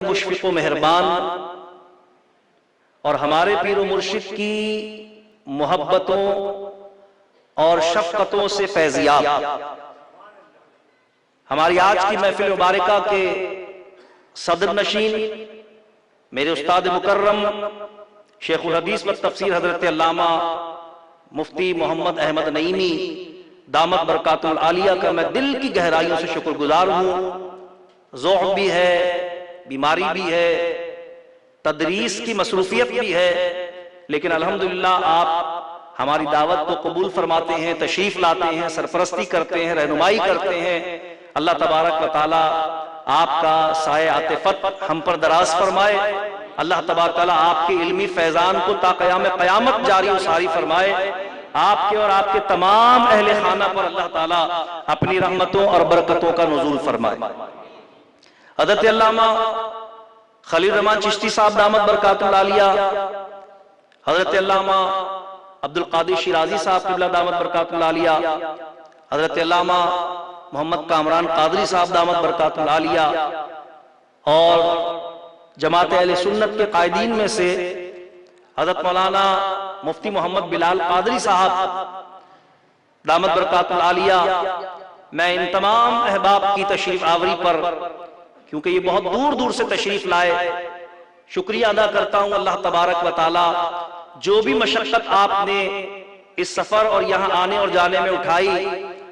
مشفق و مہربان اور ہمارے پیر و مرشد کی محبتوں اور شفقتوں سے فیضیاب ہماری آج کی محفل مبارکہ کے صدر نشین میرے استاد مکرم شیخ الحدیث و تفسیر حضرت علامہ مفتی محمد احمد نعیمی دامت برکاتہ العالیہ کا میں دل کی گہرائیوں سے شکر گزار ہوں۔ ذوق بھی ہے، بیماری بھی ہے، تدریس کی مصروفیت بھی ہے، لیکن الحمدللہ آپ ہماری دعوت کو قبول فرماتے ہیں، تشریف لاتے ہیں، سرپرستی کرتے ہیں، رہنمائی کرتے ہیں۔ اللہ تبارک و تعالی آپ کا سایہ عاطفت ہم پر دراز فرمائے۔ اللہ تبارک و تعالی آپ کے علمی فیضان کو تا قیام قیامت جاری و ساری فرمائے۔ آپ کے اور آپ کے تمام اہل خانہ پر اللہ تعالی اپنی رحمتوں اور برکتوں کا نزول فرمائے۔ حضرت علامہ خلیل الرحمن چشتی صاحب دامت برکاتہ العالیہ، حضرت علامہ عبدالقادر شیرازی صاحب قبلہ دامت برکاتہ العالیہ، حضرت علامہ محمد کامران قادری صاحب دامت برکاتہ العالیہ، اور جماعت اہل سنت کے قائدین میں سے حضرت مولانا مفتی محمد بلال قادری صاحب دامت برکاتہ العالیہ، میں ان تمام احباب کی تشریف آوری پر، کیونکہ یہ بہت دور دور سے تشریف لائے، شکریہ ادا کرتا ہوں اللہ تبارک و تعالی۔ جو بھی مشقت آپ نے اس سفر اور یہاں آنے اور جانے میں اٹھائی،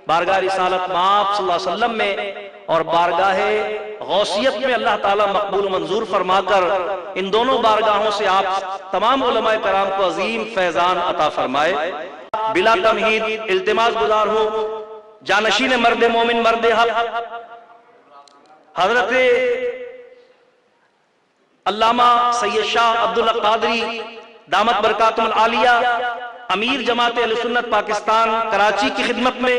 بارگاہ رسالت مآب صلی اللہ علیہ وسلم میں اور بارگاہ غوثیت میں اللہ تعالیٰ مقبول و منظور فرما کر ان دونوں بارگاہوں سے آپ تمام علماء کرام کو عظیم فیضان عطا فرمائے۔ بلا تمہید التماس گزار ہوں جانشین مرد مومن مرد حق حضرت علامہ سید شاہ عبداللہ قادری دامت برکاتہ العالیہ، امیر جماعت اہل سنت پاکستان کراچی کی خدمت میں،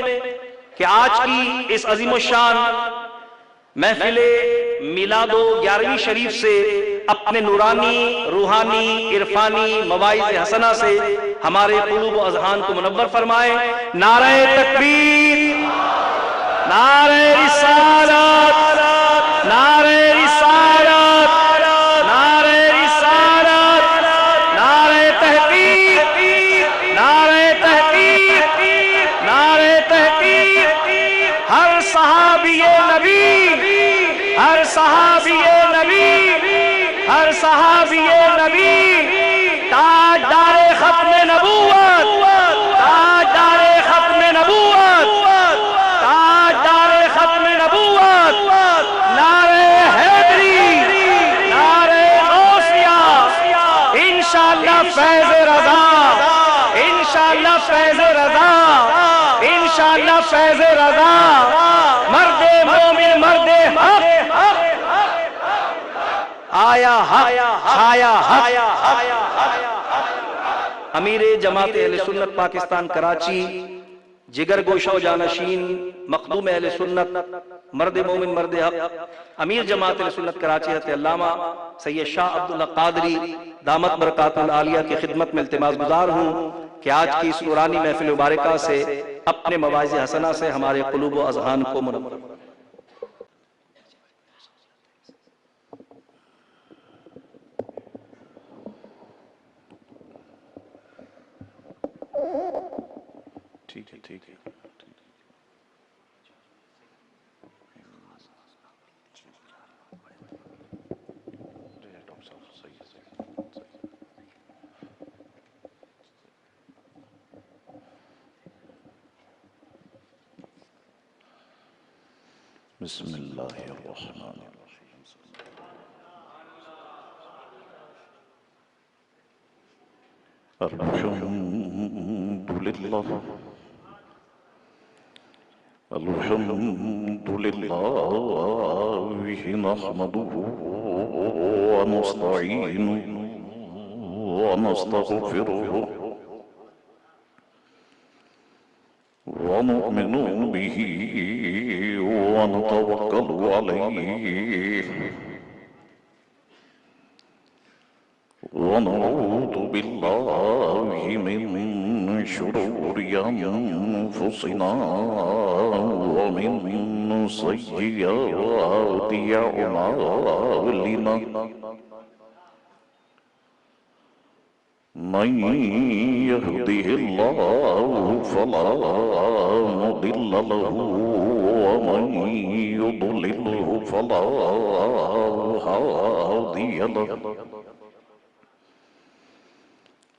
کہ آج کی اس عظیم الشان محفل میلاد و 11ویں شریف سے اپنے نورانی، روحانی، عرفانی مواعظ حسنہ سے ہمارے قلوب و اذہان کو منور فرمائے۔ نعرہ تکبیر، نعرہ رسالت، نعرہ رسالت، نعرہ رسالت، نعرہ تحقیق، نعرہ تحقیق، نعرہ تحقیق۔ ہر صحابی نبی، ہر صحابی نبی، ہر صحابی نبی، تاجدار ختم نبوت، تاجدار ختم نبوت، تاجدار ختم نبوت، نعرہ حیدری، نعرہ غوثیہ، انشاءاللہ فیض رضا، انشاءاللہ فیض رضا، انشاءاللہ فیض رضا، مرد مومن مرد حق، آیا حق، آیا حق۔ امیر جماعت اہل سنت پاکستان کراچی، جگر گوشہ و جانشین مخدوم اہل سنت مرد مومن مرد حق، امیر جماعت اہل سنت کراچی حضرت علامہ سید شاہ عبداللہ قادری دامت برکاتہ العالیہ کی خدمت میں التماس گزار ہوں کہ آج کی اس نورانی محفل مبارکہ سے اپنے مواعظ حسنہ سے ہمارے قلوب و اذہان کو منور۔ ٹھیک ہے ٹھیک ہے۔ بسم اللہ الرحمن الرحیم۔ الحمد للہ، الحمد للہ نحمده ونستعینه ونستغفره ونؤمن به ونتوكل عليه ونعوذ بالله من شرور أنفسنا ومن سيئات أعمالنا من يهده الله فلا مضل له ومن يضلله فلا هادي له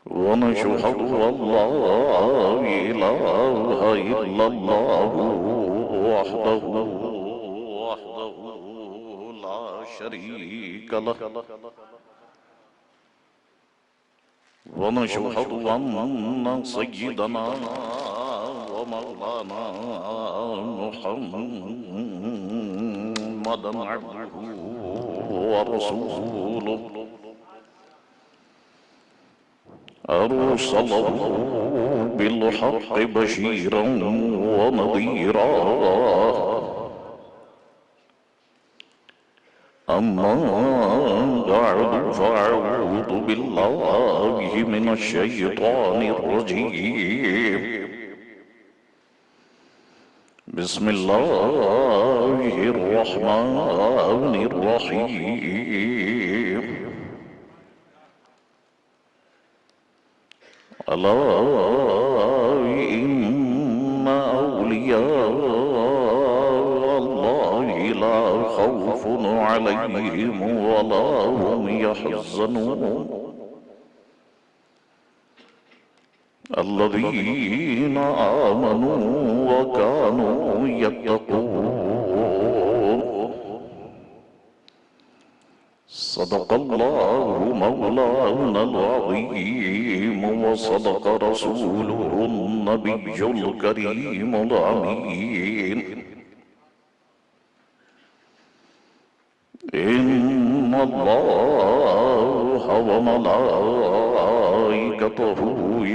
ونشهد أن لا إله إلا الله وحده لا شريك له ونشهد أن سيدنا ومولانا محمدا عبده ورسوله أرسله بالحق بشيرا ونذيرا أما بعد فأعوذ بالله من الشيطان الرجيم بسم الله الرحمن الرحيم ألا إن أولياء الله لا خوف عليهم ولا هم يحزنون الذين آمنوا وكانوا يتقون صدق الله مولانا العظيم وصدق رسوله النبي الكريم الأمين إن الله وملائكته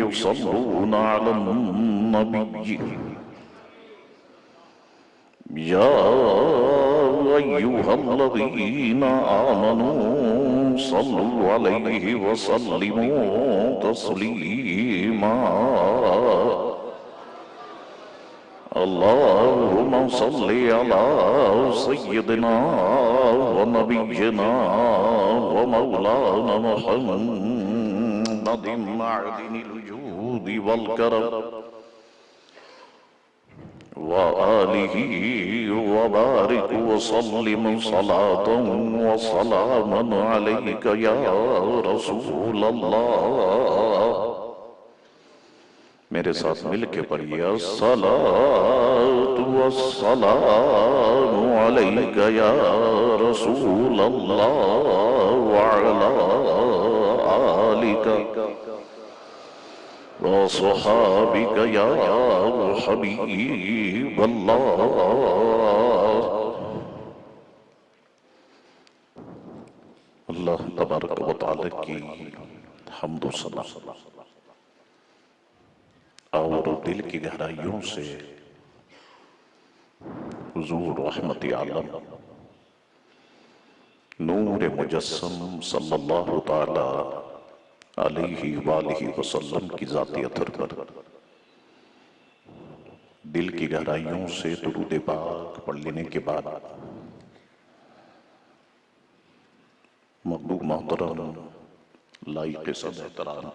يصلون على النبي يا أيها الذين آمنوا صلوا عليه وسلموا تسليما اللهم صل على سيدنا ونبينا ومولانا محمد معدن الجود والكرم وآله وبارك وسلم صلاة وسلاما عليك يا رسول اللہ. میرے ساتھ مل کے پڑھیے الصلاة والسلام علیک یا رسول اللہ وعلا آلک وصحابك يا حبيب الله. اللہ تبارک و تعالی کی حمد و ثنا اور دل کی گہرائیوں سے حضور رحمت عالم نور مجسم صلی اللہ تعالی علیہ وآلہ وسلم کی ذاتی اثر پر دل کی گہرائیوں سے درود پاک پڑھ لینے کے بعد مقبول محترم لائق صد احترام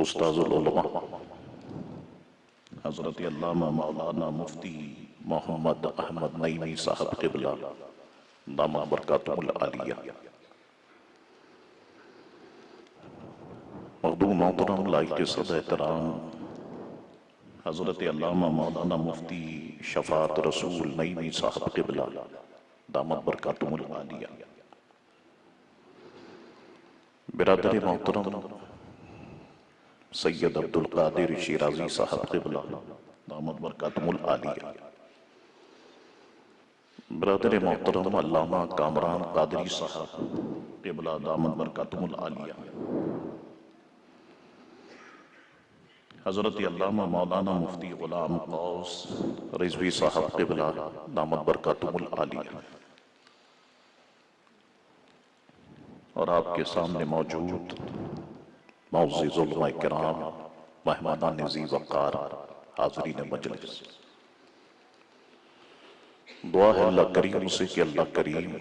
استاذ العلماء حضرت علامہ مولانا مفتی محمد احمد نعیمی صاحب قبلہ دامہ برکاتہ العالیہ، مقبول محترم لائق صد احترام حضرت علامہ مولانا مفتی شفاعت رسول نعیمی صاحب قبلہ دامت برکاتہم العالیہ، برادر محترم سید عبدالقادر شیرازی صاحب قبلہ دامت برکاتہم العالیہ، برادر محترم علامہ کامران قادری صاحب قبلہ دامت برکاتہم العالیہ، حضرت علامہ مولانا مفتی غلام قوس رضوی صاحب قبلہ دامت برکاتہم العالیہ، اور آپ کے سامنے موجود معزز علماء کرام، مہمانان ذی وقار، حاضرین مجلس، دعا ہے اللہ کریم سے کہ اللہ کریم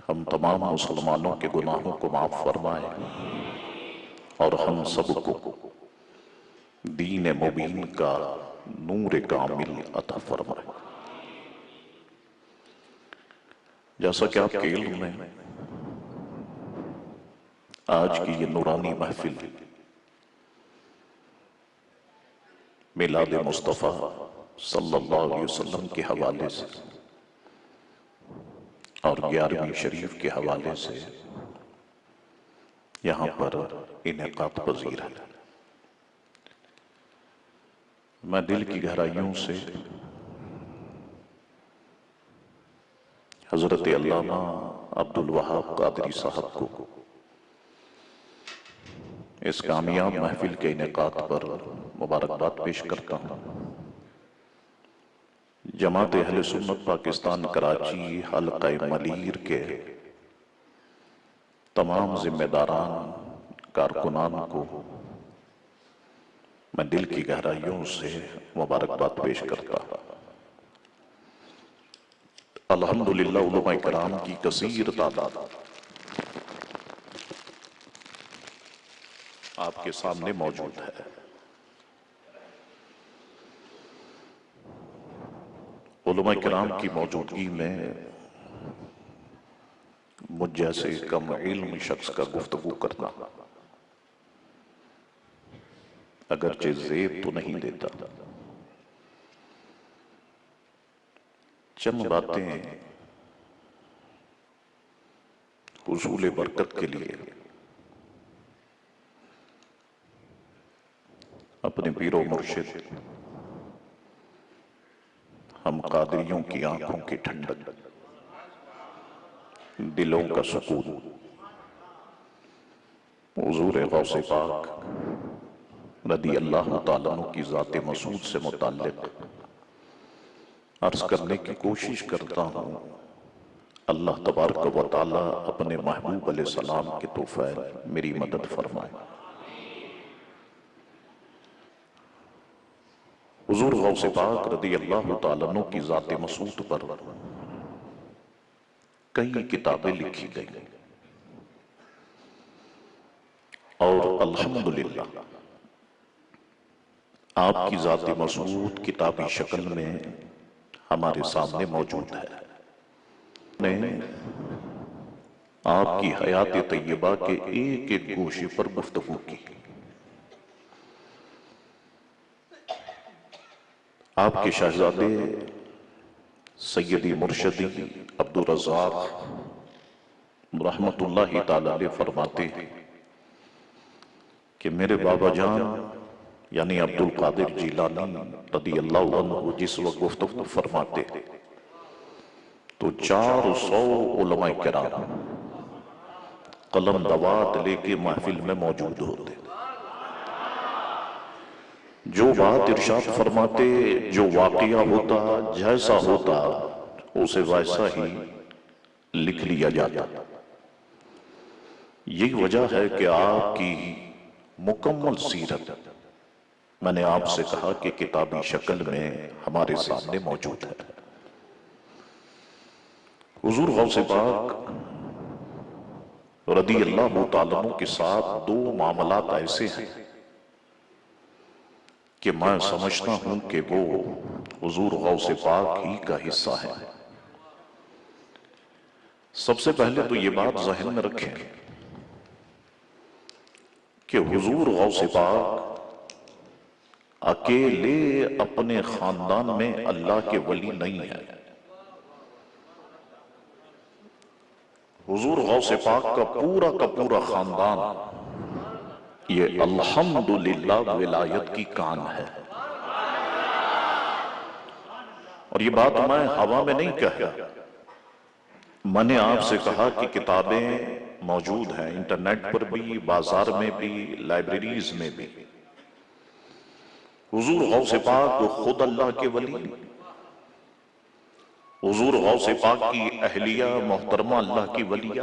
ہم تمام مسلمانوں کے گناہوں کو معاف فرمائے اور ہم سب کو دین مبین کا نور کامل عطا فرمائے۔ جیسا کہ آپ کے علم میں آج کی یہ نورانی محفل میلاد مصطفیٰ صلی اللہ علیہ وسلم کے حوالے سے اور 11ویں شریف کے حوالے سے یہاں پر انعقاد پذیر ہے۔ میں دل کی گہرائیوں سے حضرت علامہ عبدالوہاب قادری صاحب کو اس کامیاب محفل کے انعقاد پر مبارکباد پیش کرتا ہوں۔ جماعت اہل سنت پاکستان کراچی حلقہ ملیر کے تمام ذمہ داران کارکنان کو میں دل کی گہرائیوں سے مبارکباد پیش کرتا ہوں۔ الحمدللہ علماء کرام کی کثیر تعداد آپ کے سامنے موجود ہے۔ علماء کرام کی موجودگی میں مجھ جیسے کم علم شخص کا گفتگو کرنا اگرچہ زیب تو نہیں دیتا، چند باتیں حصول برکت کے لیے اپنے پیر و مرشد ہم قادریوں کی آنکھوں کی ٹھنڈک، دلوں کا سکون، حضور غوث پاک رضی اللہ تعالیٰ عنہ کی ذات مسعود سے متعلق عرض کرنے کی کوشش کرتا ہوں۔ اللہ تبارک و تعالیٰ اپنے محبوب علیہ السلام کے توفیل میری مدد فرمائے۔ حضور غوث پاک رضی اللہ تعالیٰ عنہ کی ذات مسعود پر کئی کتابیں لکھی گئی اور الحمدللہ آپ کی ذات مسعود کتابی شکل میں ہمارے سامنے موجود ہے۔ آپ کی حیات طیبہ کے ایک ایک گوشے پر گفتگو کی۔ آپ کے شہزادے سیدی مرشدی عبدالرزاق رحمت اللہ تعالی علیہ فرماتے ہیں کہ میرے بابا جان یعنی عبدالقادر جیلانی رضی اللہ عنہ جس وقت گفتگو فرماتے تو 400 علماء کرام قلم دوات لے کے محفل میں موجود ہوتے، جو بات ارشاد فرماتے، جو واقعہ ہوتا، جیسا ہوتا اسے ویسا ہی لکھ لیا جاتا۔ یہی وجہ ہے کہ آپ کی مکمل سیرت میں نے آپ سے کہا کہ کتابی شکل میں ہمارے سامنے موجود ہے۔ حضور غوث پاک رضی اللہ تعالیٰ عنہ کے ساتھ 2 معاملات ایسے ہیں کہ میں سمجھتا ہوں کہ وہ حضور غوث پاک ہی کا حصہ ہے۔ سب سے پہلے تو یہ بات ذہن میں رکھیں کہ حضور غوث پاک اکیلے اپنے خاندان میں اللہ کے ولی نہیں ہے۔ حضور غوث پاک کا پورا خاندان یہ الحمدللہ ولایت کی کان ہے۔ اور یہ بات میں ہوا میں نہیں کہا، میں نے آپ سے کہا کہ کتابیں موجود ہیں انٹرنیٹ پر بھی، بازار میں بھی، لائبریریز میں بھی۔ حضور غوث پاک خود اللہ کے ولی، حضور غوث پاک کی اہلیہ محترمہ اللہ کی ولیہ،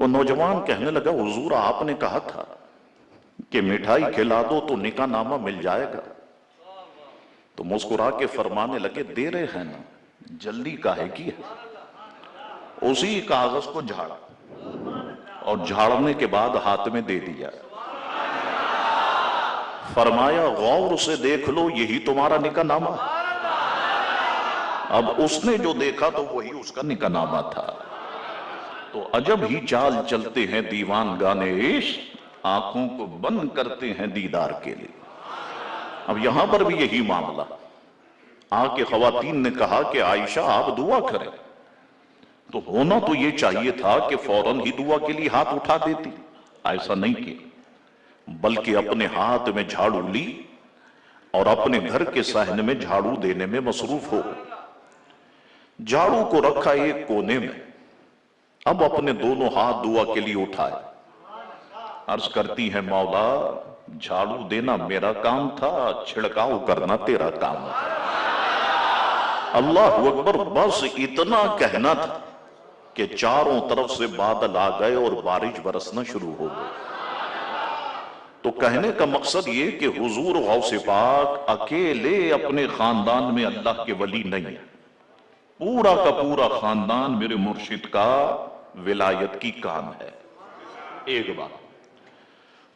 وہ نوجوان کہنے لگا حضور آپ نے کہا تھا کہ مٹھائی کھلا دو تو نکاح نامہ مل جائے گا. تو مسکرا کے فرمانے لگے دے رہے ہیں نا، جلدی کاہے کی ہے. اسی کاغذ کو جھاڑا اور جھاڑنے کے بعد ہاتھ میں دے دیا. فرمایا غور سے دیکھ لو یہی تمہارا نکاح نامہ. اب اس نے جو دیکھا تو وہی اس کا نکاح نامہ تھا. تو عجب ہی چال چلتے ہیں دیوان گانے عشق، آنکھوں کو بند کرتے ہیں دیدار کے لیے. اب یہاں پر بھی یہی معاملہ. آ کے خواتین نے کہا کہ عائشہ آپ دعا کریں. تو ہونا تو یہ چاہیے تھا کہ فوراً ہی دعا کے لیے ہاتھ اٹھا دیتی. ایسا نہیں کیا، بلکہ اپنے ہاتھ میں جھاڑو لی اور اپنے گھر کے صحن میں جھاڑو دینے میں مصروف ہو. جھاڑو کو رکھا ایک کونے میں. اب اپنے دونوں ہاتھ دعا کے لیے اٹھائے. عرض کرتی ہے مولا جھاڑو دینا میرا کام تھا، چھڑکاؤ کرنا تیرا کام تھا. اللہ اکبر. بس اتنا کہنا تھا کہ چاروں طرف سے بادل آ گئے اور بارش برسنا شروع ہو گئی. تو کہنے کا مقصد یہ کہ حضور غوث پاک اکیلے اپنے خاندان میں اللہ کے ولی نہیں، پورا کا پورا خاندان میرے مرشد کا ولایت کی کام ہے. ایک بات.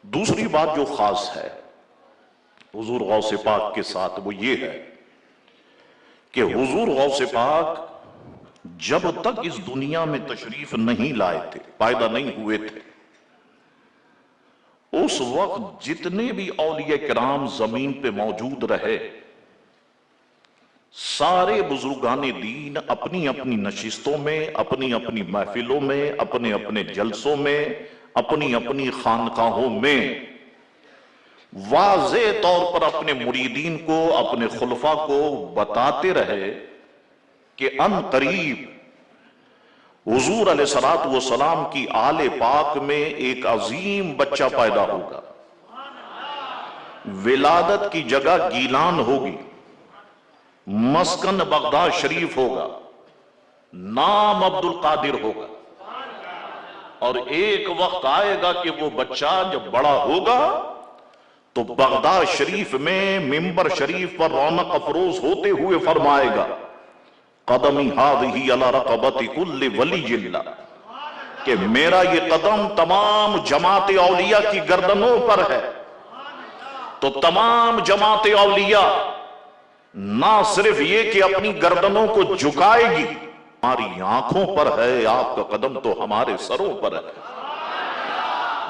دوسری بات جو خاص ہے حضور غوث پاک کے ساتھ وہ یہ ہے کہ حضور غوث پاک جب تک اس دنیا میں تشریف نہیں لائے تھے، پیدا نہیں ہوئے تھے، اس وقت جتنے بھی اولیاء کرام زمین پہ موجود رہے، سارے بزرگان دین اپنی اپنی نشستوں میں، اپنی اپنی محفلوں میں، اپنے اپنے جلسوں میں، اپنی اپنی خانقاہوں میں واضح طور پر اپنے مریدین کو، اپنے خلفاء کو بتاتے رہے کہ ان قریب حضور علیہ السلام کی آل پاک میں ایک عظیم بچہ پیدا ہوگا. ولادت کی جگہ گیلان ہوگی، مسکن بغداد شریف ہوگا، نام عبد القادر ہوگا. اور ایک وقت آئے گا کہ وہ بچہ جب بڑا ہوگا تو بغداد شریف میں منبر شریف پر رونق افروز ہوتے ہوئے فرمائے گا قدمی ہاذہی علی رقبت کل ولی اللہ، کہ میرا یہ قدم تمام جماعت اولیاء کی گردنوں پر ہے. تو تمام جماعت اولیاء نہ صرف یہ کہ اپنی گردنوں کو جھکائے گی، ہماری آنکھوں پر ہے، آپ کا قدم تو ہمارے سروں پر ہے.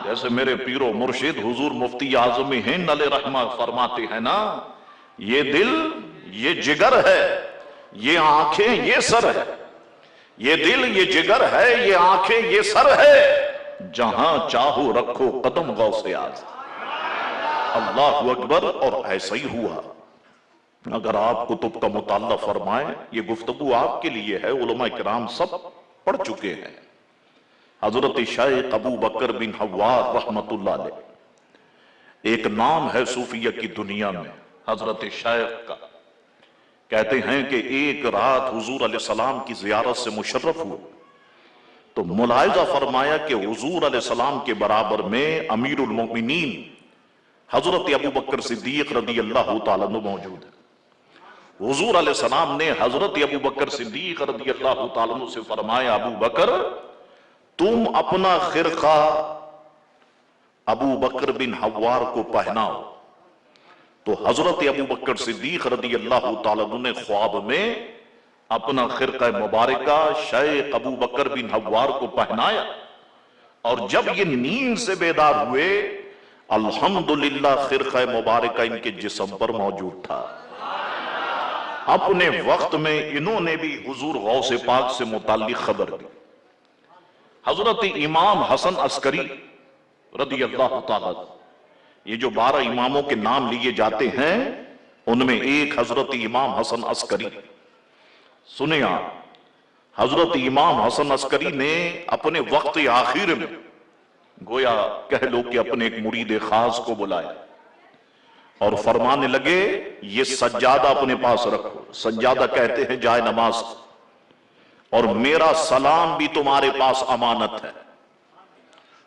جیسے میرے پیر و مرشد حضور مفتی اعظم ہند علیہ رحمہ فرماتے ہیں نا، یہ دل یہ جگر ہے، یہ آنکھیں یہ سر ہے. یہ دل یہ جگر ہے، یہ آنکھیں یہ سر ہے، جہاں چاہو رکھو قدم غوث اعظم. اللہ اکبر. اور ایسا ہی ہوا. اگر آپ کتب کا مطالعہ فرمائیں، یہ گفتگو آپ کے لیے ہے، علماء کرام سب پڑھ چکے ہیں. حضرت شیخ ابو بکر بن حوار رحمت اللہ علیہ، ایک نام ہے صوفیہ کی دنیا میں حضرت شیخ کا. کہتے ہیں کہ ایک رات حضور علیہ السلام کی زیارت سے مشرف ہوئے تو ملاحظہ فرمایا کہ حضور علیہ السلام کے برابر میں امیر المؤمنین حضرت ابو بکر صدیق رضی اللہ تعالیٰ عنہ موجود ہے. حضور علیہ السلام نے حضرت ابو بکر صدیق رضی اللہ تعالیٰ عنہ سے فرمایا ابو بکر تم اپنا خرقہ ابو بکر بن حوار کو پہناؤ. تو حضرت ابو بکر صدیق رضی اللہ تعالیٰ عنہ نے خواب میں اپنا خرقہ مبارکہ شیخ ابو بکر بن حوار کو پہنایا. اور جب یہ نیند سے بیدار ہوئے الحمدللہ خرقہ مبارکہ ان کے جسم پر موجود تھا. اپنے وقت میں انہوں نے بھی حضور غوث پاک سے متعلق خبر دی. حضرت امام حسن عسکری رضی اللہ تعالیٰ، یہ جو 12 اماموں کے نام لیے جاتے ہیں ان میں ایک حضرت امام حسن عسکری. سنیں آپ، حضرت امام حسن عسکری نے اپنے وقت آخر میں گویا کہہ لو کہ اپنے ایک مرید خاص کو بلایا اور فرمانے لگے یہ سجادہ اپنے پاس رکھو. سجادہ کہتے ہیں جائے نماز، اور میرا سلام بھی تمہارے پاس امانت ہے.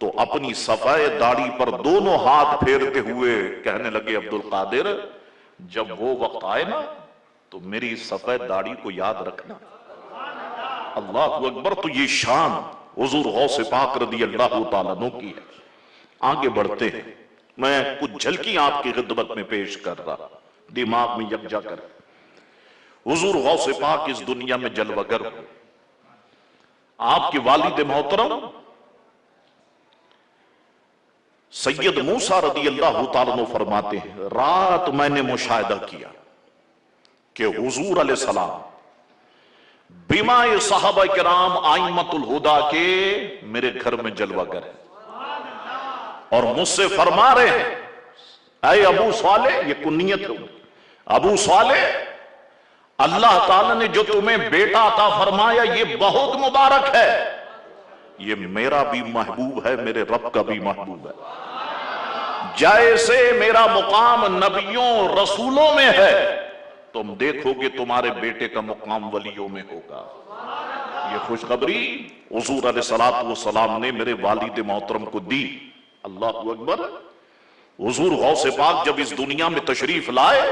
تو اپنی سفید داڑھی پر دونوں ہاتھ پھیرتے ہوئے کہنے لگے عبد القادر جب وہ وقت آئے نا تو میری سفید داڑھی کو یاد رکھنا۔ اللہ اکبر۔ تو یہ شان حضور غوث پاک رضی اللہ تعالیٰ عنہ کی ہے۔ آگے بڑھتے ہیں، میں کچھ جھلکیاں آپ کی خدمت میں پیش کر رہا، دماغ میں یکجا کر۔ حضور غوث پاک اس دنیا میں جلوگر ہوئے۔ آپ کے والد محترم سید موسیٰ رضی اللہ تعالیٰ عنہ فرماتے ہیں رات میں نے مشاہدہ کیا کہ حضور علیہ السلام بیمائے صحابہ کرام آئمت الہدا کے میرے گھر میں جلوہ گر ہے اور مجھ سے فرما رہے ہیں اے ابو صالح، یہ کنیت ہے، ابو صالح اللہ تعالیٰ نے جو تمہیں بیٹا عطا فرمایا یہ بہت مبارک ہے، یہ میرا بھی محبوب ہے، میرے رب کا بھی محبوب ہے۔ جیسے میرا مقام نبیوں رسولوں میں ہے تم دیکھو گے تمہارے بیٹے کا مقام ولیوں میں ہوگا۔ یہ خوشخبری حضور علیہ السلام نے میرے والد محترم کو دی۔ اللہ اکبر۔ حضور غوث پاک جب اس دنیا میں تشریف لائے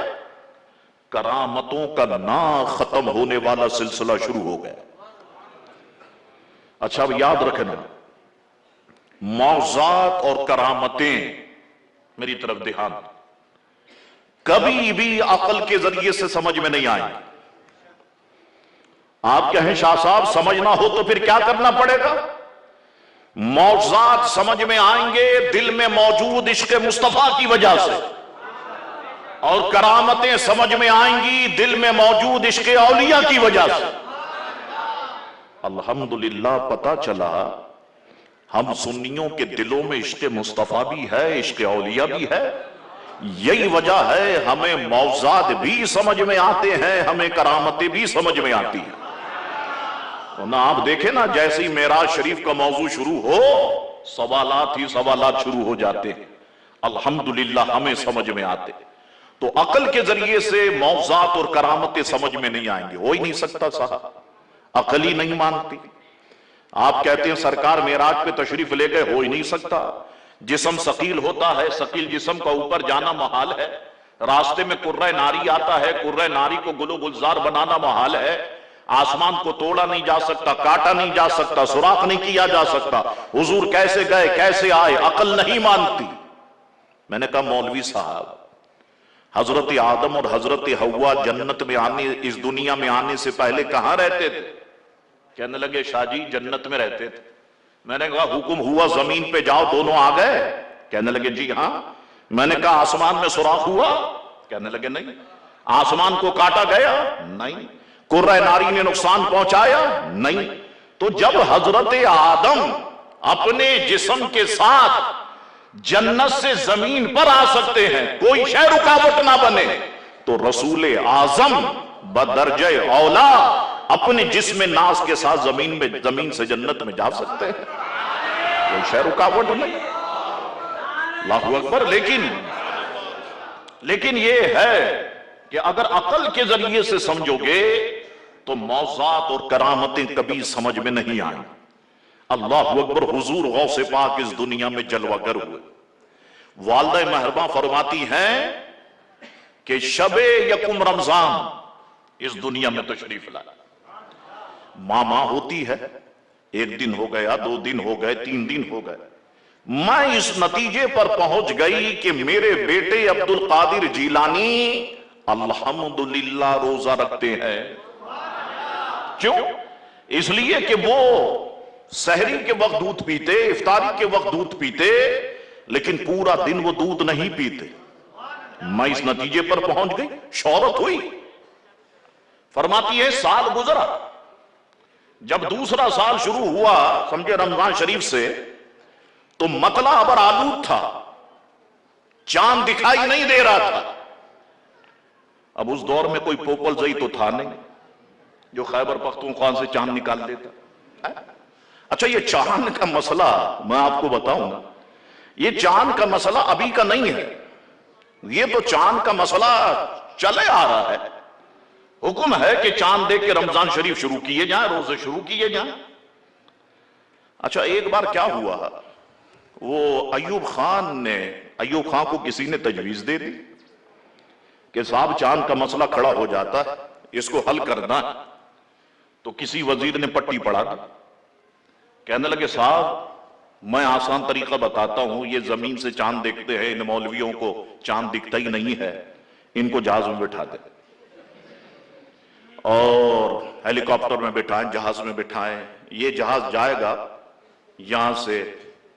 کرامتوں کا نہ ختم ہونے والا سلسلہ شروع ہو گیا۔ اچھا اب یاد رکھنا، معجزات اور کرامتیں میری طرف دھیان کبھی بھی عقل کے ذریعے سے سمجھ میں نہیں آئیں۔ آپ کہیں شاہ صاحب سمجھنا ہو تو پھر کیا کرنا پڑے گا؟ معجزات سمجھ میں آئیں گے دل میں موجود عشق مصطفیٰ کی وجہ سے، اور کرامتیں سمجھ میں آئیں گی دل میں موجود عشق اولیاء کی وجہ سے۔ الحمدللہ پتہ چلا ہم سنیوں کے دلوں میں عشق مصطفیٰ بھی ہے، عشق اولیاء بھی ہے۔ یہی وجہ ہے ہمیں معجزات بھی سمجھ میں آتے ہیں، ہمیں کرامتیں بھی سمجھ میں آتی ہیں۔ ورنہ آپ دیکھیں نا جیسے ہی معراج شریف کا موضوع شروع ہو سوالات ہی سوالات شروع ہو جاتے ہیں۔ الحمدللہ ہمیں سمجھ میں آتے، تو عقل کے ذریعے سے معجزات اور کرامتیں سمجھ میں نہیں آئیں گے، ہو ہی نہیں سکتا صاحب، عقل ہی نہیں مانتی۔ آپ کہتے ہیں سرکار معراج پہ تشریف لے گئے، ہو ہی نہیں سکتا، جسم ثقیل ہوتا ہے، ثقیل جسم کا اوپر جانا محال ہے، راستے میں قرہ ناری آتا ہے، قرہ ناری کو گل و گلزار بنانا محال ہے، آسمان کو توڑا نہیں جا سکتا، کاٹا نہیں جا سکتا، سوراخ نہیں کیا جا سکتا، حضور کیسے گئے کیسے آئے، عقل نہیں مانتی۔ میں نے کہا مولوی صاحب حضرت آدم اور حضرت حوا جنت میں آنے، اس دنیا میں آنے سے پہلے کہاں رہتے تھے؟ کہنے لگے شاہ جی جنت میں رہتے تھے۔ میں نے کہا حکم ہوا زمین پہ جاؤ، دونوں آ گئے؟ کہنے لگے جی ہاں۔ میں نے کہا آسمان میں سوراخ ہوا؟ کہنے لگے نہیں۔ آسمان کو کاٹا گیا؟ نہیں۔ قرہ ناری نے نقصان پہنچایا؟ نہیں۔ تو جب حضرت آدم اپنے جسم کے ساتھ جنت سے زمین پر آ سکتے ہیں، کوئی شے رکاوٹ نہ بنے، تو رسول اعظم بدرجہ اولا اپنے جسم ناز کے ساتھ زمین سے جنت میں جا سکتے ہیں، کوئی شے رکاوٹ نہیں۔ اللہ اکبر۔ لیکن یہ ہے کہ اگر عقل کے ذریعے سے سمجھو گے تو معجزات اور کرامتیں کبھی سمجھ میں نہیں آئیں۔ اللہ اکبر۔ حضور غوث پاک اس دنیا میں جلوہ گر ہوئے۔ والدہ مہرباں فرماتی ہیں کہ شب یکم رمضان اس دنیا میں تشریف لایا۔ ماں ہوتی ہے، ایک دن ہو گیا، 2 دن ہو گئے، 3 دن ہو گئے، میں اس نتیجے پر پہنچ گئی کہ میرے بیٹے عبد القادر جیلانی الحمدللہ روزہ رکھتے ہیں۔ کیوں؟ اس لیے کہ وہ سحری کے وقت دودھ پیتے، افطاری کے وقت دودھ پیتے، لیکن پورا دن وہ دودھ نہیں پیتے۔ میں اس نتیجے پر پہنچ گئی، شہرت ہوئی۔ فرماتی ہے سال گزرا، جب دوسرا سال شروع ہوا سمجھے رمضان شریف سے، تو مطلع ابر آلود تھا، چاند دکھائی نہیں دے رہا تھا۔ اب اس دور میں کوئی پوپل زئی تو تھا نہیں جو خیبر پختونخوا سے چاند نکال دیتا۔ اچھا یہ چاند کا مسئلہ میں آپ کو بتاؤں گا، یہ چاند کا مسئلہ ابھی کا نہیں ہے، یہ تو چاند کا مسئلہ چلے آ رہا ہے۔ حکم ہے کہ چاند دیکھ کے رمضان شریف شروع کیے جائیں، روزے شروع کیے جائیں۔ اچھا ایک بار کیا ہوا، وہ ایوب خان کو کسی نے تجویز دے دی کہ صاحب چاند کا مسئلہ کھڑا ہو جاتا ہے، اس کو حل کرنا ہے، تو کسی وزیر نے پٹی پڑھا دی، کہنے لگے صاحب میں آسان طریقہ بتاتا ہوں، یہ زمین سے چاند دیکھتے ہیں، ان مولویوں کو چاند دکھتا ہی نہیں ہے، ان کو جہاز میں بٹھا دیں اور ہیلی کاپٹر میں بٹھائیں، جہاز میں بٹھائیں، یہ جہاز جائے گا یہاں سے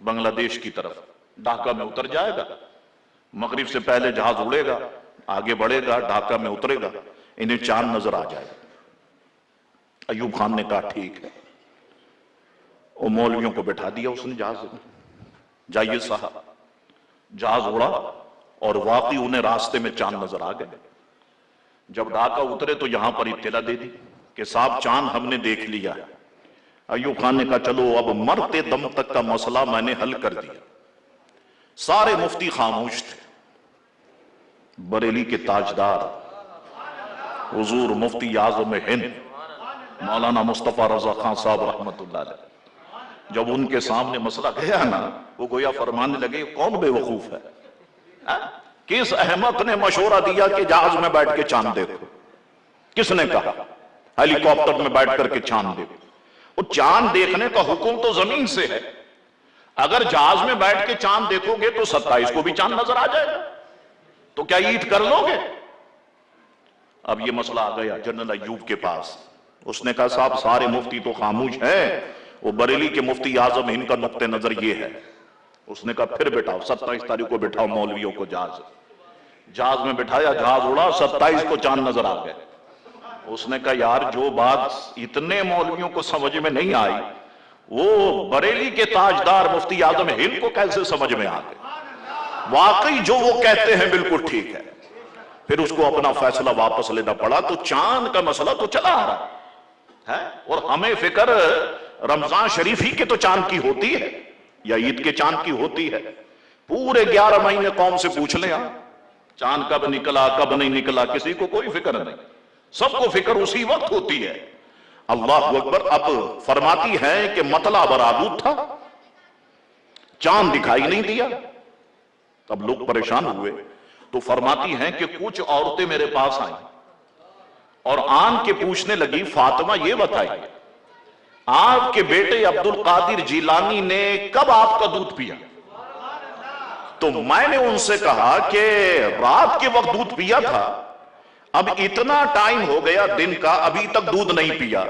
بنگلہ دیش کی طرف، ڈھاکہ میں اتر جائے گا، مغرب سے پہلے جہاز اڑے گا، آگے بڑھے گا، ڈھاکہ میں اترے گا، انہیں چاند نظر آ جائے گا۔ ایوب خان نے کہا ٹھیک ہے، وہ مولویوں کو بٹھا دیا اس نے جہاز میں، جائیے صاحب، جہاز اڑا اور واقعی انہیں راستے میں چاند نظر آ گئے۔ جب ڈھاکہ اترے تو یہاں پر اطلاع دے دی کہ صاحب چاند ہم نے دیکھ لیا۔ ایوب خان نے کہا چلو اب مرتے دم تک کا مسئلہ میں نے حل کر دیا۔ سارے مفتی خاموش تھے، بریلی کے تاجدار حضور مفتی اعظم ہند مولانا مصطفیٰ رضا خان صاحب رحمت اللہ علیہ، جب ان کے سامنے مسئلہ گیا نا، وہ گویا فرمانے لگے کون بے وقوف ہے، کس احمق نے مشورہ دیا کہ جہاز میں بیٹھ کے چاند دیکھو؟ کس نے کہا ہیلی کاپٹر میں بیٹھ کر کے چاند دیکھو؟ وہ چاند دیکھنے کا حکم تو زمین سے ہے، اگر جہاز میں بیٹھ کے چاند دیکھو گے تو 27 کو بھی چاند نظر آ جائے گا، تو کیا عید کر لو گے؟ اب یہ مسئلہ آ گیا جنرل ایوب کے پاس، اس نے کہا صاحب سارے مفتی تو خاموش ہیں، وہ بریلی کے مفتی اعظم ہند کا نقطہ نظر یہ ہے۔ اس نے کہا پھر بٹھاؤ، 27 تاریخ کو بٹھاؤ مولویوں کو جہاز میں بٹھایا، جہاز اڑا، 27 کو چاند نظر آ گئے۔ اس نے کہا یار جو بات اتنے مولویوں کو سمجھ میں نہیں آئی، وہ بریلی کے تاجدار مفتی اعظم ہند کو کیسے سمجھ میں آ گئی؟ واقعی جو وہ کہتے ہیں بالکل ٹھیک ہے۔ پھر اس کو اپنا فیصلہ واپس لینا پڑا، تو چاند کا مسئلہ تو چلا آ رہا ہے، اور ہمیں فکر رمضان شریف ہی کے تو چاند کی ہوتی ہے یا عید کے چاند کی ہوتی ہے؟ پورے 11 مہینے قوم سے پوچھ لیں چاند کب نکلا کب نہیں نکلا، کسی کو کوئی فکر نہیں، سب کو فکر اسی وقت ہوتی ہے۔ اللہ اکبر۔ اب فرماتی ہے کہ مطلع برآلود تھا، چاند دکھائی نہیں دیا۔ اب لوگ پریشان ہوئے تو فرماتی ہیں کہ کچھ عورتیں میرے پاس آئیں اور آن کے پوچھنے لگی فاطمہ یہ بتائیے آپ کے بیٹے عبد القادر جیلانی نے کب آپ کا دودھ پیا؟ تو میں نے ان سے کہا کہ رات کے وقت دودھ پیا تھا، اب اتنا ٹائم ہو گیا دن کا ابھی تک دودھ نہیں پیا۔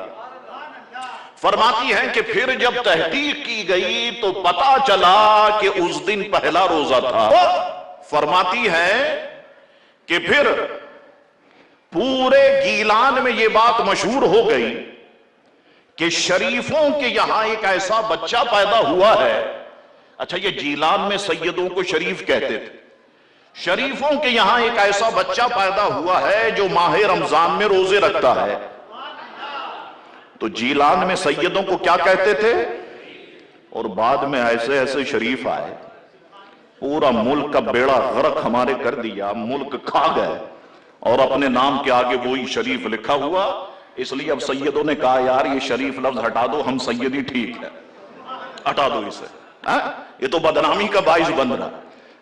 فرماتی ہیں کہ پھر جب تحقیق کی گئی تو پتا چلا کہ اس دن پہلا روزہ تھا۔ فرماتی ہیں کہ پھر پورے گیلان میں یہ بات مشہور ہو گئی کہ شریفوں کے یہاں ایک ایسا بچہ پیدا ہوا ہے۔ اچھا یہ جیلان میں سیدوں کو شریف کہتے تھے، شریفوں کے یہاں ایک ایسا بچہ پیدا ہوا ہے جو ماہ رمضان میں روزے رکھتا ہے۔ تو جیلان میں سیدوں کو کیا کہتے تھے؟ اور بعد میں ایسے ایسے شریف آئے، پورا ملک کا بیڑا غرق ہمارے کر دیا، ملک کھا گئے، اور اپنے نام کے آگے وہی شریف لکھا ہوا۔ اس لیے اب سیدوں نے کہا یار یہ شریف لفظ ہٹا دو، ہم سیدی ٹھیک ہے، ہٹا دو اسے، یہ تو بدنامی کا باعث بن رہا۔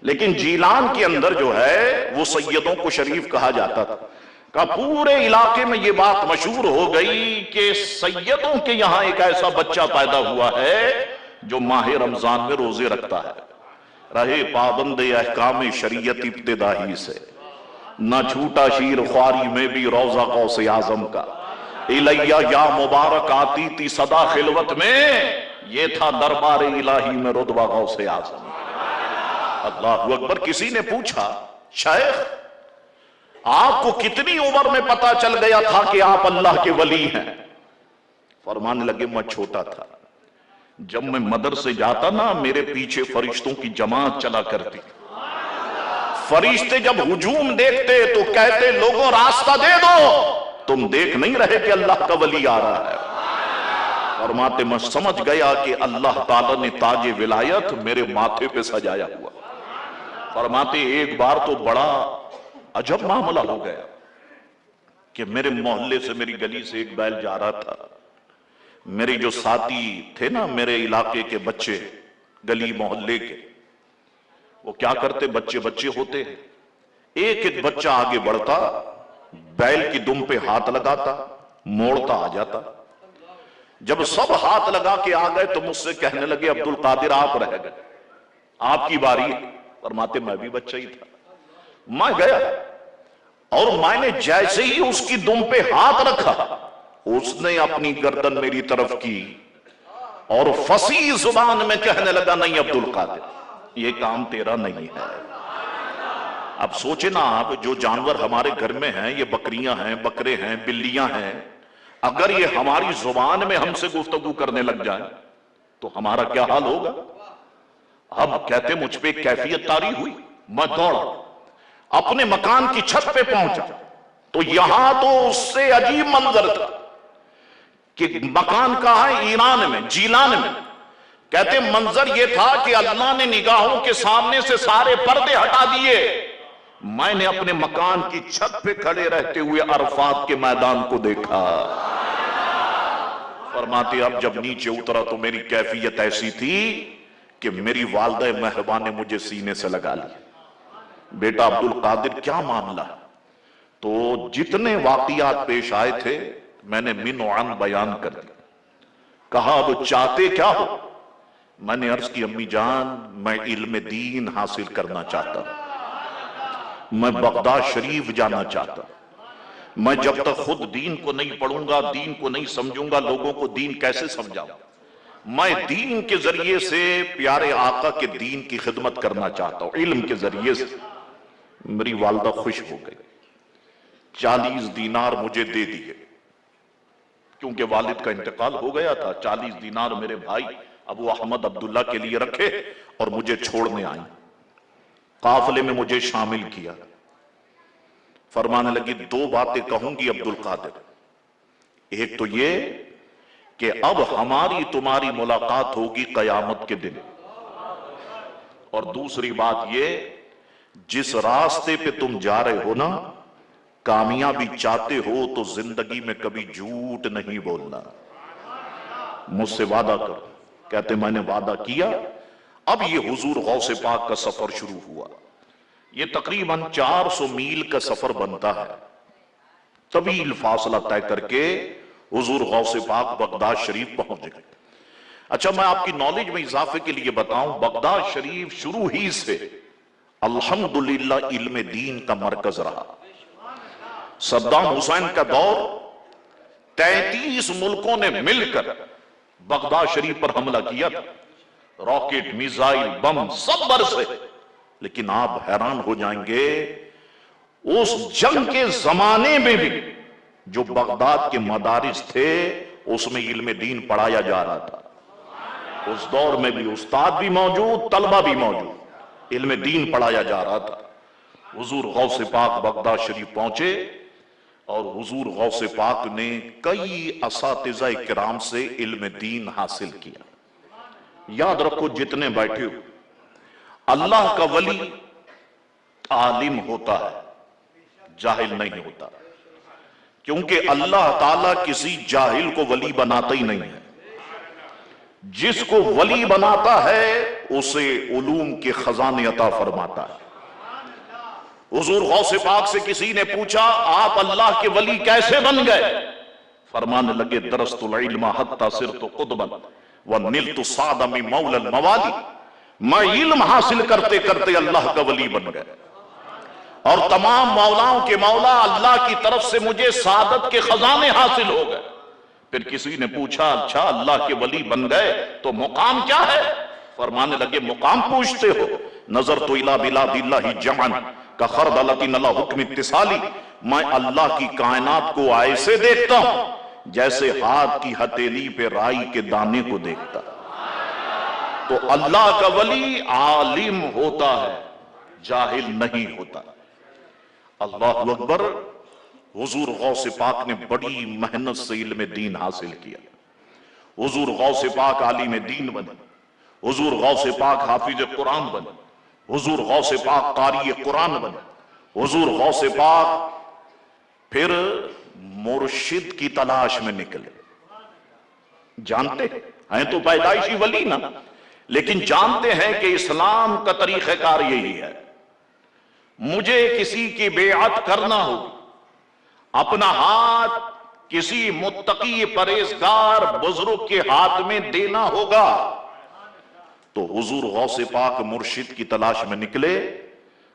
لیکن جیلان کے اندر جو ہے وہ سیدوں کو شریف کہا جاتا تھا۔ کہ پورے علاقے میں یہ بات مشہور ہو گئی کہ سیدوں کے یہاں ایک ایسا بچہ پیدا ہوا ہے جو ماہ رمضان میں روزے رکھتا ہے، رہے پابند احکام شریعت ابتدائی سے، نہ چھوٹا شیر خواری میں بھی روزہ غوث اعظم کا، الیہ یا مبارک آتی تھی صدا خلوت میں، یہ تھا دربار الہی میں رتبہ غوث اعظم۔ اللہ اکبر۔ کسی نے پوچھا شیخ آپ کو کتنی عمر میں پتا چل گیا تھا کہ آپ اللہ کے ولی ہیں؟ فرمانے لگے میں چھوٹا تھا، جب میں مدرسے جاتا نا میرے پیچھے فرشتوں کی جماعت چلا کرتی، فرشتے جب ہجوم دیکھتے تو کہتے لوگوں راستہ دے دو، تم دیکھ نہیں رہے کہ اللہ کا ولی آ رہا ہے؟ فرماتے میں سمجھ گیا کہ اللہ تعالیٰ نے تاج ولایت میرے ماتھے پہ سجایا ہوا۔ فرماتے ایک بار تو بڑا عجب معاملہ ہو گیا کہ میرے محلے سے میری گلی سے ایک بیل جا رہا تھا، میرے جو ساتھی تھے نا میرے علاقے کے بچے، گلی محلے کے، وہ کیا کرتے، بچے بچے ہوتے ہیں، ایک ایک بچہ آگے بڑھتا، بیل کی دم پہ ہاتھ لگاتا، موڑتا آ جاتا۔ جب سب ہاتھ لگا کے آ گئے تو مجھ سے کہنے لگے عبد القادر آپ رہ گئے، آپ کی باری ہے۔ فرماتے میں بھی بچہ ہی تھا، میں گیا اور میں نے جیسے ہی اس کی دم پہ ہاتھ رکھا، اس نے اپنی گردن میری طرف کی اور فصیح زبان میں کہنے لگا نہیں عبد القادر، یہ کام تیرا نہیں ہے۔ اب سوچے نا آپ، جو جانور ہمارے گھر میں ہیں، یہ بکریاں ہیں، بکرے ہیں، بلیاں ہیں، اگر یہ ہماری زبان میں ہم سے گفتگو کرنے لگ جائیں تو ہمارا کیا حال ہوگا؟ اب کہتے مجھ پہ کیفیت طاری ہوئی، میں دوڑا، اپنے مکان کی چھت پہ پہنچا تو یہاں تو اس سے عجیب منظر تھا کہ مکان کہاں ہے، ایران میں، جیلان میں۔ کہتے منظر یہ تھا کہ اللہ نے نگاہوں کے سامنے سے سارے پردے ہٹا دیے، میں نے اپنے مکان کی چھت پہ کھڑے رہتے ہوئے عرفات کے میدان کو دیکھا۔ فرماتے اب جب نیچے اترا تو میری کیفیت ایسی تھی کہ میری والدہ مہربان نے مجھے سینے سے لگا لیا، بیٹا عبد القادر کیا معاملہ؟ تو جتنے واقعات پیش آئے تھے میں نے من و عن بیان کر دیا۔ کہا اب چاہتے کیا ہو؟ میں نے عرض کی امی جان میں علم دین حاصل کرنا چاہتا ہوں، میں بغداد شریف جانا چاہتا ہوں، میں جب تک خود دین کو نہیں پڑھوں گا، دین کو نہیں سمجھوں گا، لوگوں کو دین کیسے سمجھاؤں؟ میں دین کے ذریعے سے پیارے آقا کے دین کی خدمت کرنا چاہتا ہوں، علم کے ذریعے سے۔ میری والدہ خوش ہو گئی، 40 دینار مجھے دے دیے، کیونکہ والد کا انتقال ہو گیا تھا۔ 40 دینار میرے بھائی ابو احمد عبداللہ کے لیے رکھے اور مجھے چھوڑنے آئیں، قافلے میں مجھے شامل کیا۔ فرمانے لگی 2 باتیں کہوں گی عبد القادر، ایک تو یہ کہ اب ہماری تمہاری ملاقات ہوگی قیامت کے دن، اور دوسری بات یہ جس راستے پہ تم جا رہے ہو نا، کامیابی چاہتے ہو تو زندگی میں کبھی جھوٹ نہیں بولنا، مجھ سے وعدہ کرو۔ کہتے میں نے وعدہ کیا۔ اب یہ حضور غوث پاک کا سفر شروع ہوا، یہ تقریباً 400 میل کا سفر بنتا ہے، طویل فاصلہ طے کر کے حضور غوث پاک بغداد شریف پہنچ گئے۔ اچھا میں آپ کی نالج میں اضافے کے لیے بتاؤں، بغداد شریف شروع ہی سے الحمدللہ علم دین کا مرکز رہا۔ صدام حسین کا دور 33 ملکوں نے مل کر بغداد شریف پر حملہ کیا تھا، راکٹ، میزائل، بم سب برسے، لیکن آپ حیران ہو جائیں گے اس جنگ کے زمانے میں بھی جو بغداد کے مدارس تھے اس میں علم دین پڑھایا جا رہا تھا۔ اس دور میں بھی استاد بھی موجود، طلبہ بھی موجود، علم دین پڑھایا جا رہا تھا۔ حضور غوث پاک بغداد شریف پہنچے اور حضور غوث پاک نے کئی اساتذہ کرام سے علم دین حاصل کیا۔ یاد رکھو جتنے بیٹھے ہو، اللہ کا ولی عالم ہوتا ہے، جاہل نہیں ہوتا، کیونکہ اللہ تعالیٰ کسی جاہل کو ولی بناتا ہی نہیں ہے، جس کو ولی بناتا ہے اسے علوم کے خزانے عطا فرماتا ہے۔ حضور غوث پاک سے کسی نے پوچھا آپ اللہ کے ولی کیسے بن گئے؟ فرمانے لگے درست العلم حتی صرت قطبا ونلت صعدا من مولا الموالی، میں علم حاصل کرتے کرتے اللہ کا ولی بن گئے اور تمام مولاؤں کے مولا اللہ کی طرف سے مجھے سعادت کے خزانے حاصل ہو گئے۔ پھر کسی نے پوچھا اچھا اللہ کے ولی بن گئے تو مقام کیا ہے؟ فرمانے لگے مقام پوچھتے ہو، نظر تو الى بلاد اللہ جمعن کا خردلۃ لا حکم اتصالی، میں اللہ کی کائنات کو ایسے دیکھتا ہوں جیسے ہاتھ کی ہتھیلی پہ رائی کے دانے کو دیکھتا۔ تو اللہ کا ولی عالم ہوتا ہے، جاہل نہیں ہوتا۔ اللہ اکبر۔ حضور غوث پاک نے بڑی محنت سے علم دین حاصل کیا، حضور غوث پاک عالم دین بنے، حضور غوث پاک حافظ قرآن بنے، حضور غوث پاک قاری قرآن بنے، حضور غوث پاک پھر مرشد کی تلاش میں نکلے۔ جانتے ہیں تو پیدائشی ولی نا، لیکن جانتے ہیں کہ اسلام کا طریقہ کار یہی ہے، مجھے کسی کی بیعت کرنا ہو، اپنا ہاتھ کسی متقی پرہیزگار بزرگ کے ہاتھ میں دینا ہوگا تو حضور غوث پاک مرشد کی تلاش میں نکلے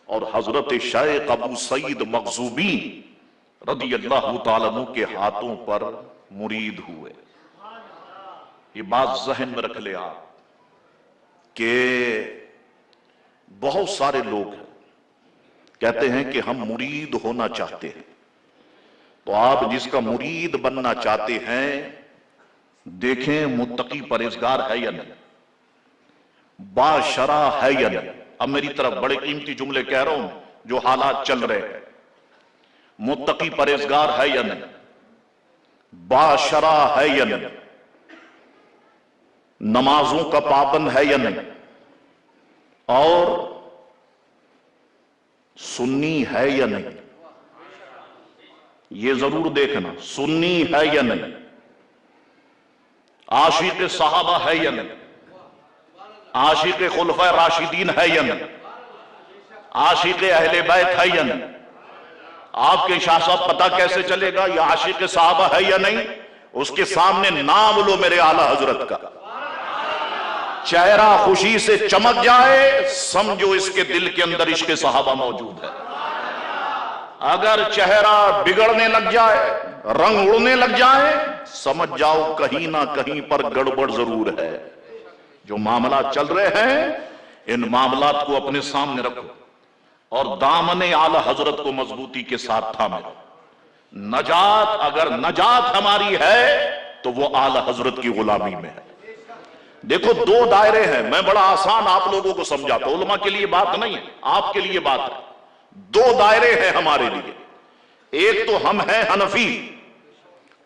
اور حضرت شیخ ابو سعید مخزومی رضی اللہ تعالیٰ عنہ کے ہاتھوں پر مرید ہوئے۔ یہ بات ذہن میں رکھ لے آپ کہ بہت سارے لوگ ہیں کہتے ہیں کہ ہم مرید ہونا چاہتے ہیں، تو آپ جس کا مرید بننا چاہتے ہیں دیکھیں متقی پرہیزگار ہے یا نہیں، باشرع ہے یا نہیں۔ اب میری طرف بڑے قیمتی جملے کہہ رہا ہوں جو حالات چل رہے ہیں، متقی پرہیزگار ہے یا نہیں، باشرع ہے یا نہیں، نمازوں کا پابند ہے یا نہیں، اور سنی ہے یا نہیں، یہ ضرور دیکھنا، سنی ہے یا نہیں، عاشق صحابہ ہے یا نہیں، عاشق خلفائے راشدین ہے یا نہیں، عاشق اہل بیت ہے یا نہیں۔ آپ کے شاہ صاحب پتہ کیسے چلے گا یہ عاشق صحابہ ہے یا نہیں؟ اس کے سامنے نام لو میرے اعلیٰ حضرت کا، چہرہ خوشی سے چمک جائے سمجھو اس کے دل کے اندر عشق صحابہ موجود ہے، اگر چہرہ بگڑنے لگ جائے، رنگ اڑنے لگ جائے، سمجھ جاؤ کہیں نہ کہیں پر گڑبڑ ضرور ہے۔ جو معاملات چل رہے ہیں ان معاملات کو اپنے سامنے رکھو اور دامن اعلی حضرت کو مضبوطی کے ساتھ تھامے۔ نجات اگر نجات ہماری ہے تو وہ اعلی حضرت کی غلامی میں ہے۔ دیکھو دو دائرے ہیں، میں بڑا آسان آپ لوگوں کو سمجھاتا ہوں، علماء کے لیے بات نہیں ہے، آپ کے لیے بات ہے۔ دو دائرے ہیں ہمارے لیے، ایک تو ہم ہیں حنفی،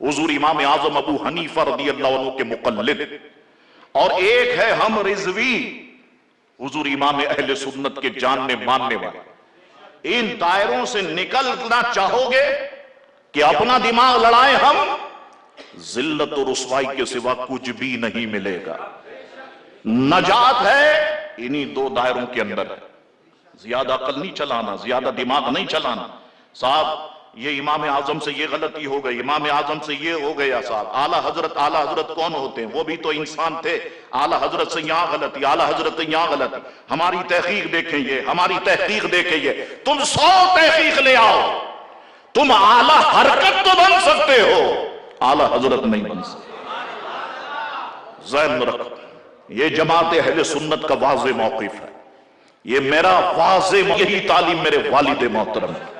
حضور امام اعظم ابو حنیفہ رضی اللہ عنہ کے مقلد، اور ایک ہے ہم رضوی، حضور امام اہل سنت کے جاننے ماننے والے۔ ان دائروں سے نکلنا چاہو گے کہ اپنا دماغ لڑائیں ہم، ذلت اور رسوائی کے سوا کچھ بھی نہیں ملے گا۔ نجات ہے انہی دو دائروں کے اندر ہے، زیادہ عقل نہیں چلانا، زیادہ دماغ نہیں چلانا۔ صاحب یہ امام اعظم سے یہ غلطی ہو گئی، امام اعظم سے یہ ہو گیا، صاحب اعلیٰ حضرت کون ہوتے ہیں؟ وہ بھی تو انسان تھے، اعلیٰ حضرت سے یہاں غلطی، اعلیٰ حضرت سے یہاں غلطی، ہماری تحقیق دیکھیں یہ، ہماری تحقیق دیکھیں یہ۔ تم 100 تحقیق لے آؤ، تم اعلیٰ حرکت تو بن سکتے ہو، اعلیٰ حضرت نہیں بن سکتے۔ ذہن میں رکھو، یہ جماعت اہل سنت کا واضح موقف ہے، یہ میرا واضح، یہی تعلیم میرے والد محترم ہے۔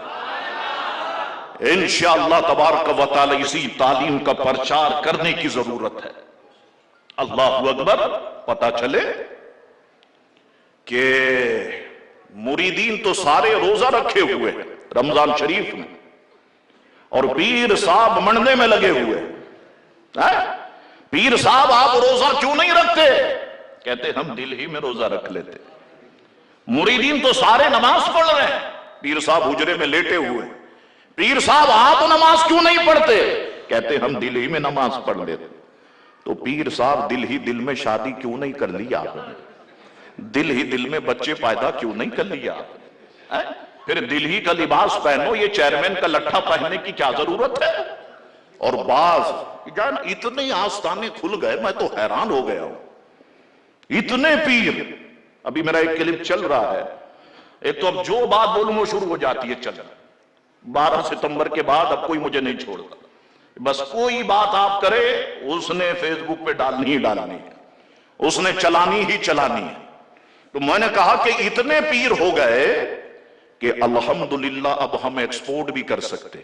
انشاءاللہ تبارک و تعالی اسی تعلیم کا پرچار کرنے کی ضرورت ہے۔ اللہ اکبر۔ پتہ چلے کہ مریدین تو سارے روزہ رکھے ہوئے ہیں رمضان شریف میں، اور پیر صاحب منڈنے میں لگے ہوئے ہیں۔ پیر صاحب آپ روزہ کیوں نہیں رکھتے؟ کہتے ہم دل ہی میں روزہ رکھ لیتے۔ مریدین تو سارے نماز پڑھ رہے ہیں، پیر صاحب حجرے میں لیٹے ہوئے۔ پیر صاحب آپ نماز کیوں نہیں پڑھتے؟ کہتے ہم دل ہی میں نماز پڑھ لیتے۔ تو پیر صاحب دل میں شادی کیوں نہیں کر لی آپ نے؟ دل میں بچے پیدا کیوں نہیں کر لیا آپ نے؟ پھر دل ہی کا لباس پہنو، یہ چیئرمین کا لٹھا پہننے کی کیا ضرورت ہے؟ اور بعض اتنے آستانے کھل گئے، میں تو حیران ہو گیا ہوں، اتنے پیر۔ ابھی میرا ایک کلپ چل رہا ہے، ایک تو اب جو بات بولوں وہ شروع ہو جاتی ہے چلنا۔ 12 ستمبر کے بعد اب کوئی مجھے نہیں چھوڑتا، بس کوئی بات آپ کرے اس نے فیس بک پہ ڈالنی ہی ڈالنی ہے، اس نے چلانی ہی چلانی ہے۔ تو میں نے کہا کہ اتنے پیر ہو گئے کہ الحمدللہ اب ہم ایکسپورٹ بھی کر سکتے،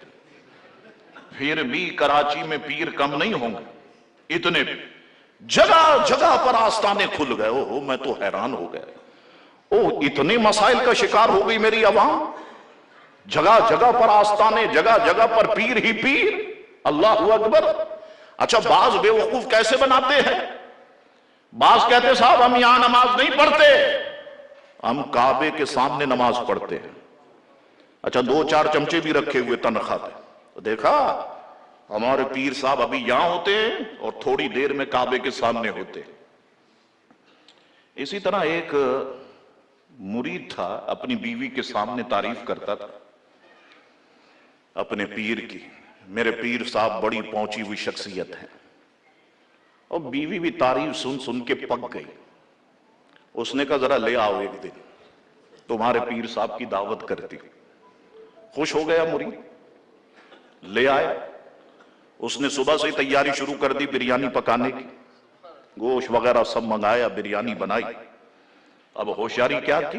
پھر بھی کراچی میں پیر کم نہیں ہوں گے، اتنے جگہ جگہ پر آستانے کھل گئے۔ اوہ میں تو حیران ہو گیا، اوہ اتنے مسائل کا شکار ہو گئی میری عوام، جگہ جگہ پر آستانے، جگہ جگہ پر پیر ہی پیر۔ اللہ اکبر۔ اچھا بعض بے وقوف کیسے بناتے ہیں، بعض کہتے صاحب ہم یہاں نماز نہیں پڑھتے، ہم کعبے کے سامنے نماز پڑھتے ہیں۔ اچھا 2-4 چمچے بھی رکھے ہوئے تنخواہ پہ، دیکھا ہمارے پیر صاحب ابھی یہاں ہوتے ہیں اور تھوڑی دیر میں کعبے کے سامنے ہوتے ہیں۔ اسی طرح ایک مرید تھا، اپنی بیوی کے سامنے تعریف کرتا تھا اپنے پیر کی، میرے پیر صاحب بڑی پہنچی ہوئی شخصیت ہے، اور بیوی بھی تعریف سن سن کے پک گئی۔ اس نے کہا ذرا لے آؤ ایک دن تمہارے پیر صاحب کی دعوت کرتی۔ خوش ہو گیا مرید، لے آیا۔ اس نے صبح سے تیاری شروع کر دی بریانی پکانے کی، گوشت وغیرہ سب منگایا، بریانی بنائی۔ اب ہوشیاری کیا کی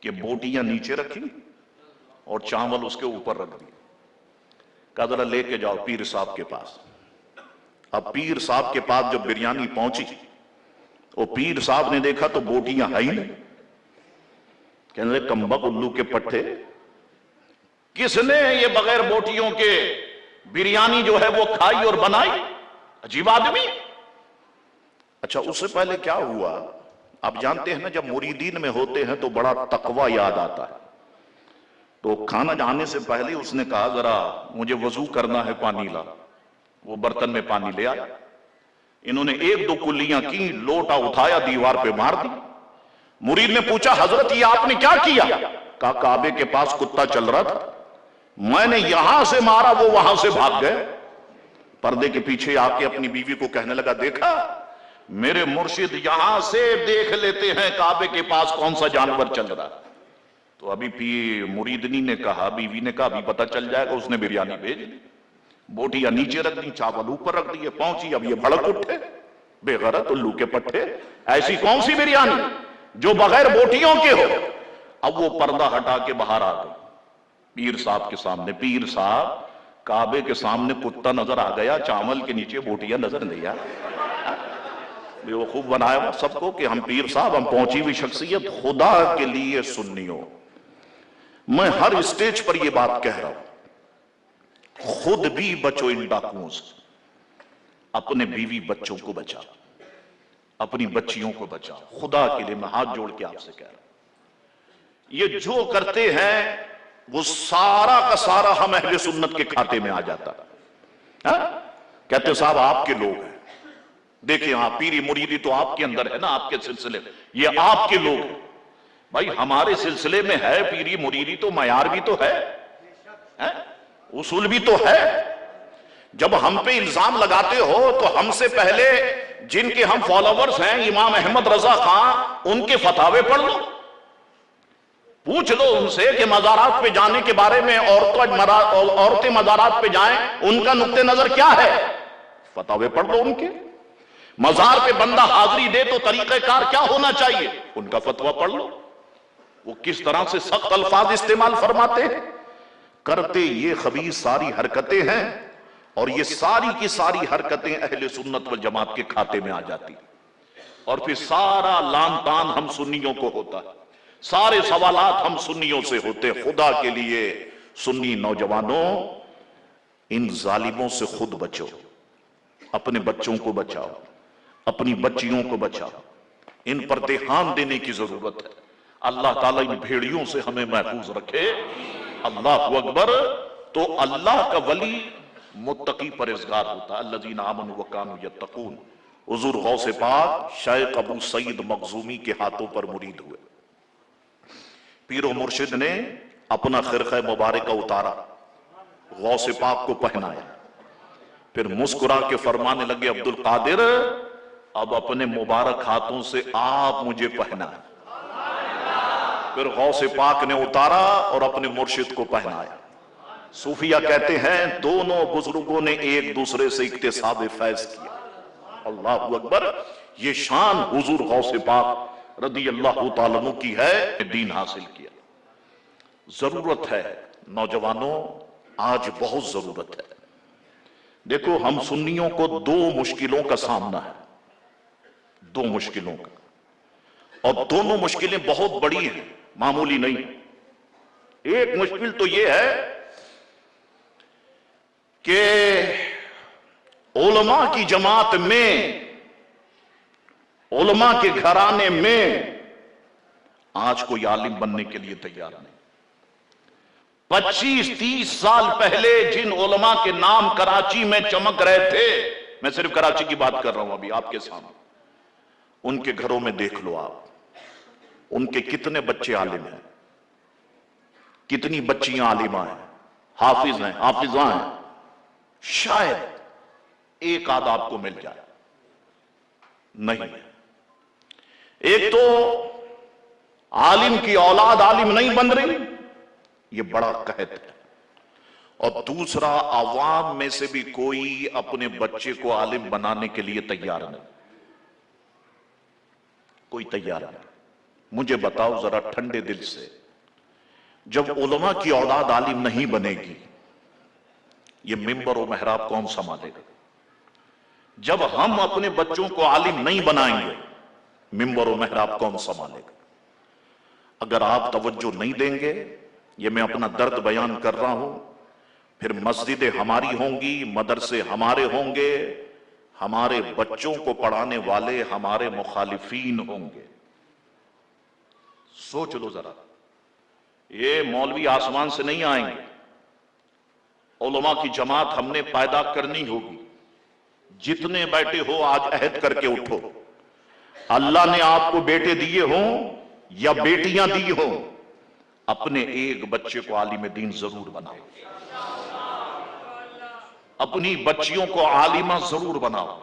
کہ بوٹیاں نیچے رکھی اور چاول اس کے اوپر رکھ دی۔ کہا ذرا لے کے جاؤ پیر صاحب کے پاس۔ اب پیر صاحب کے پاس جب بریانی پہنچی، وہ پیر صاحب نے دیکھا تو بوٹیاں ہیں ہی نہیں۔ کہنے لگے کمبخت الو کے پٹھے، کس نے یہ بغیر بوٹیوں کے بریانی جو ہے وہ کھائی اور بنائی؟ عجیب آدمی۔ اچھا اس سے پہلے کیا ہوا؟ آپ جانتے ہیں نا جب مریدین میں ہوتے ہیں تو بڑا تقوی یاد آتا ہے۔ تو کھانا جانے سے پہلے اس نے کہا ذرا مجھے وضو کرنا ہے، پانی لا۔ وہ برتن میں پانی لے آیا، انہوں نے ایک دو کلیاں کی، لوٹا اٹھایا دیوار پہ مار دی۔ مرید نے پوچھا حضرت یہ آپ نے کیا کیا؟ کہا کعبے کے پاس کتا چل رہا تھا، میں نے یہاں سے مارا، وہ وہاں سے بھاگ گئے۔ پردے کے پیچھے آ کے اپنی بیوی کو کہنے لگا دیکھا میرے مرشد یہاں سے دیکھ لیتے ہیں کعبے کے پاس کون سا جانور چل رہا۔ تو ابھی مریدنی نے کہا، بیوی نے کہا ابھی پتہ چل جائے گا۔ اس نے بریانی بھیج دی، بوٹیاں نیچے رکھ دی، چاول اوپر رکھ دیے۔ پہنچی، اب یہ بھڑک اٹھے بے غیرت الو کے پٹھے، ایسی کون سی بریانی جو بغیر بوٹیوں کے ہو؟ اب وہ پردہ ہٹا کے باہر آ گئی پیر صاحب کے سامنے۔ پیر صاحب کعبے کے سامنے کتا نظر آ گیا، چاول کے نیچے بوٹیاں نظر نہیں آیا۔ وہ خوب بنایا ہوا سب کو کہ ہم پیر صاحب، ہم پہنچی ہوئی شخصیت۔ خدا کے لیے سنیو، میں ہر اسٹیج پر یہ بات کہہ رہا ہوں، خود بھی بچو ان ڈاکوؤں سے، اپنے بیوی بچوں کو بچا، اپنی بچیوں کو بچا۔ خدا کے لیے میں ہاتھ جوڑ کے آپ سے کہہ رہا ہوں، یہ جو کرتے ہیں وہ سارا کا سارا ہم اہل سنت کے کھاتے میں آ جاتا ہے۔ کہتے صاحب آپ کے لوگ ہیں، دیکھیں ہاں پیری مریدی تو آپ کے اندر ہے نا، آپ کے سلسلے میں یہ آپ کے لوگ ہیں۔ بھائی ہمارے سلسلے میں ہے پیری مریدی تو معیار بھی تو ہے، اصول بھی تو ہے۔ جب ہم پہ الزام لگاتے ہو تو ہم سے پہلے جن کے ہم فالوورز ہیں امام احمد رضا خان، ان کے فتاوے پڑھ لو، پوچھ لو ان سے کہ مزارات پہ جانے کے بارے میں، عورتیں مزارات پہ جائیں ان کا نقطہ نظر کیا ہے، فتاوے پڑھ لو ان کے۔ مزار پہ بندہ حاضری دے تو طریقہ کار کیا ہونا چاہیے، ان کا فتویٰ پڑھ لو، وہ کس طرح سے سخت الفاظ استعمال فرماتے ہیں۔ کرتے یہ خبیث ساری حرکتیں ہیں، اور یہ ساری کی ساری حرکتیں اہل سنت والجماعت کے کھاتے میں آ جاتی، اور پھر سارا لان تان ہم سنیوں کو ہوتا ہے، سارے سوالات ہم سنیوں سے ہوتے۔ خدا کے لیے سنی نوجوانوں، ان ظالموں سے خود بچو، اپنے بچوں کو بچاؤ، اپنی بچیوں کو بچاؤ، ان پر دھیان دینے کی ضرورت ہے۔ اللہ تعالیٰ ان بھیڑیوں سے ہمیں محفوظ رکھے۔ اللہ اکبر۔ تو اللہ کا ولی متقی پرہیزگار ہوتا ہے، الذین آمنوا وکانوا یتقون۔ حضور غوث پاک شیخ ابو سعید مخزومی کے ہاتھوں پر مرید ہوئے، پیر و مرشد نے اپنا خرقہ مبارکہ اتارا، غوث پاک کو پہنایا، پھر مسکرا کے فرمانے لگے عبد القادر اب اپنے مبارک ہاتھوں سے آپ مجھے پہنا۔ پھر غوث پاک نے اتارا اور اپنے مرشد کو پہنایا۔ صوفیہ کہتے ہیں دونوں بزرگوں نے ایک دوسرے سے اکتساب فیض کیا۔ اللہ اکبر۔ یہ شان حضور غوث پاک رضی اللہ تعالیٰ عنہ کی ہے، دین حاصل کیا۔ ضرورت ہے نوجوانوں، آج بہت ضرورت ہے۔ دیکھو ہم سنیوں کو دو مشکلوں کا سامنا ہے، دو مشکلوں کا، اور دونوں مشکلیں بہت بڑی ہیں، معمولی نہیں۔ ایک مشکل تو یہ ہے کہ علماء کی جماعت میں، علماء کے گھرانے میں آج کوئی عالم بننے کے لیے تیار نہیں۔ 25-30 سال پہلے جن علماء کے نام کراچی میں چمک رہے تھے، میں صرف کراچی کی بات کر رہا ہوں ابھی آپ کے سامنے، ان کے گھروں میں دیکھ لو آپ، ان کے کتنے بچے عالم ہیں، کتنی بچیاں عالمہ ہیں، حافظ ہیں، حافظاں ہیں، شاید ایک آدھ آپ کو مل جائے، نہیں۔ ایک تو عالم کی اولاد عالم نہیں بن رہی، یہ بڑا قحط ہے، اور دوسرا عوام میں سے بھی کوئی اپنے بچے کو عالم بنانے کے لیے تیار نہیں، کوئی تیار نہیں۔ مجھے بتاؤ ذرا ٹھنڈے دل سے، جب علماء کی اولاد عالم نہیں بنے گی، یہ ممبر و محراب کون سنبھالے گا؟ جب ہم اپنے بچوں کو عالم نہیں بنائیں گے، ممبر و محراب کون سنبھالے گا؟ اگر آپ توجہ نہیں دیں گے، یہ میں اپنا درد بیان کر رہا ہوں، پھر مسجدیں ہماری ہوں گی، مدرسے ہمارے ہوں گے، ہمارے بچوں کو پڑھانے والے ہمارے مخالفین ہوں گے۔ سوچ لو ذرا، یہ مولوی آسمان سے نہیں آئیں گے، علماء کی جماعت ہم نے پیدا کرنی ہوگی۔ جتنے بیٹے ہو آج عہد کر کے اٹھو، اللہ نے آپ کو بیٹے دیے ہوں یا بیٹیاں دی ہوں، اپنے ایک بچے کو عالم دین ضرور بناؤ، اپنی بچیوں کو عالمہ ضرور بناؤ،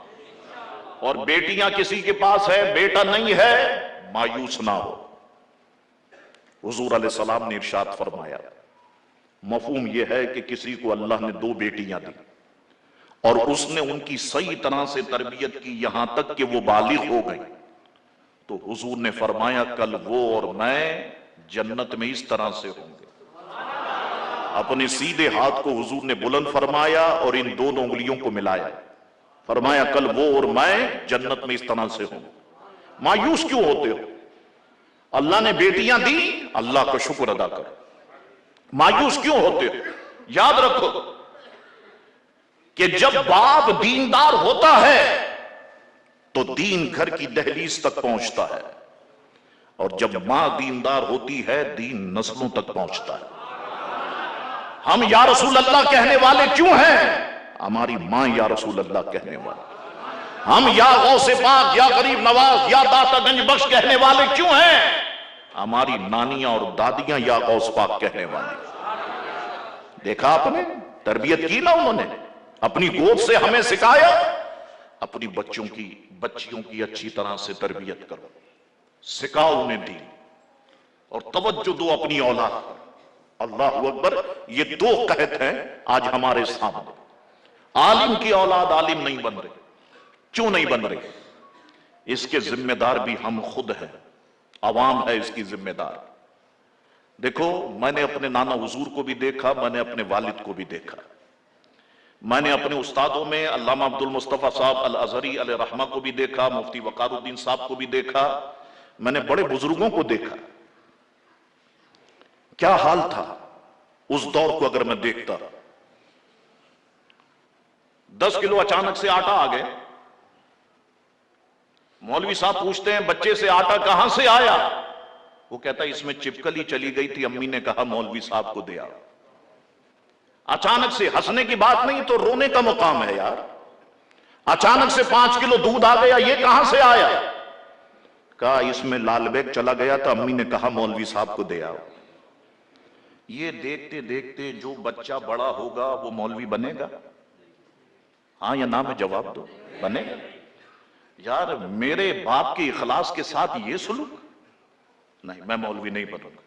اور بیٹیاں کسی کے پاس ہے بیٹا نہیں ہے مایوس نہ ہو۔ حضور علیہ السلام نے ارشاد فرمایا، مفہوم یہ ہے کہ کسی کو اللہ نے 2 بیٹیاں دی اور اس نے ان کی صحیح طرح سے تربیت کی یہاں تک کہ وہ بالغ ہو گئی، تو حضور نے فرمایا کل وہ اور میں جنت میں اس طرح سے ہوں گے۔ اپنے سیدھے ہاتھ کو حضور نے بلند فرمایا اور ان دونوں انگلیوں کو ملایا، فرمایا کل وہ اور میں جنت میں اس طرح سے ہوں۔ مایوس کیوں ہوتے ہو؟ اللہ نے بیٹیاں دی، اللہ کا شکر ادا کرو۔ مایوس کیوں ہوتے ہو؟ یاد رکھو کہ جب باپ دیندار ہوتا ہے تو دین گھر کی دہلیز تک پہنچتا ہے، اور جب ماں دیندار ہوتی ہے دین نسلوں تک پہنچتا ہے۔ ہم یا رسول اللہ کہنے والے کیوں ہیں؟ ہماری ماں یا رسول اللہ کہنے والے۔ ہم یا غوث پاک یا غریب نواز یا داتا گنج بخش کہنے والے کیوں ہیں؟ ہماری نانیاں اور دادیاں یا غوث پاک کہنے والے۔ دیکھا آپ نے تربیت کی نا، انہوں نے اپنی گود سے ہمیں سکھایا، اپنی بچیوں کی اچھی طرح سے تربیت کرو، سکھاؤ انہیں دین، اور توجہ دو اپنی اولاد پر۔ اللہ اکبر، یہ 2 قحط ہیں آج ہمارے سامنے۔ عالم کی اولاد عالم نہیں بن رہی، کیوں نہیں بن رہی؟ اس کے ذمہ دار بھی ہم خود ہیں، عوام ہے اس کی ذمہ دار۔ دیکھو، میں نے اپنے نانا حضور کو بھی دیکھا، میں نے اپنے والد کو بھی دیکھا، میں نے اپنے استادوں میں علامہ عبد المصطفیٰ صاحب الازہری علیہ رحمہ کو بھی دیکھا، مفتی وقار الدین صاحب کو بھی دیکھا، میں نے بڑے بزرگوں کو دیکھا۔ کیا حال تھا اس دور کو اگر میں دیکھتا؟ 10 کلو اچانک سے آٹا آ گئے، مولوی صاحب پوچھتے ہیں بچے سے آٹا کہاں سے آیا؟ وہ کہتا ہے اس میں چپکلی چلی گئی تھی، امی نے کہا مولوی صاحب کو دیا۔ اچانک سے ہنسنے کی بات نہیں تو رونے کا مقام ہے یار۔ اچانک سے 5 کلو دودھ آ گیا، یہ کہاں سے آیا؟ کہا اس میں لال بیگ چلا گیا تھا، امی نے کہا مولوی صاحب کو دیا۔ یہ دیکھتے دیکھتے جو بچہ بڑا ہوگا وہ مولوی بنے گا؟ ہاں یا نہ میں جواب دو، بنے گا؟ یار میرے باپ کے اخلاص کے ساتھ یہ سلوک؟ نہیں، میں مولوی نہیں بنوں گا،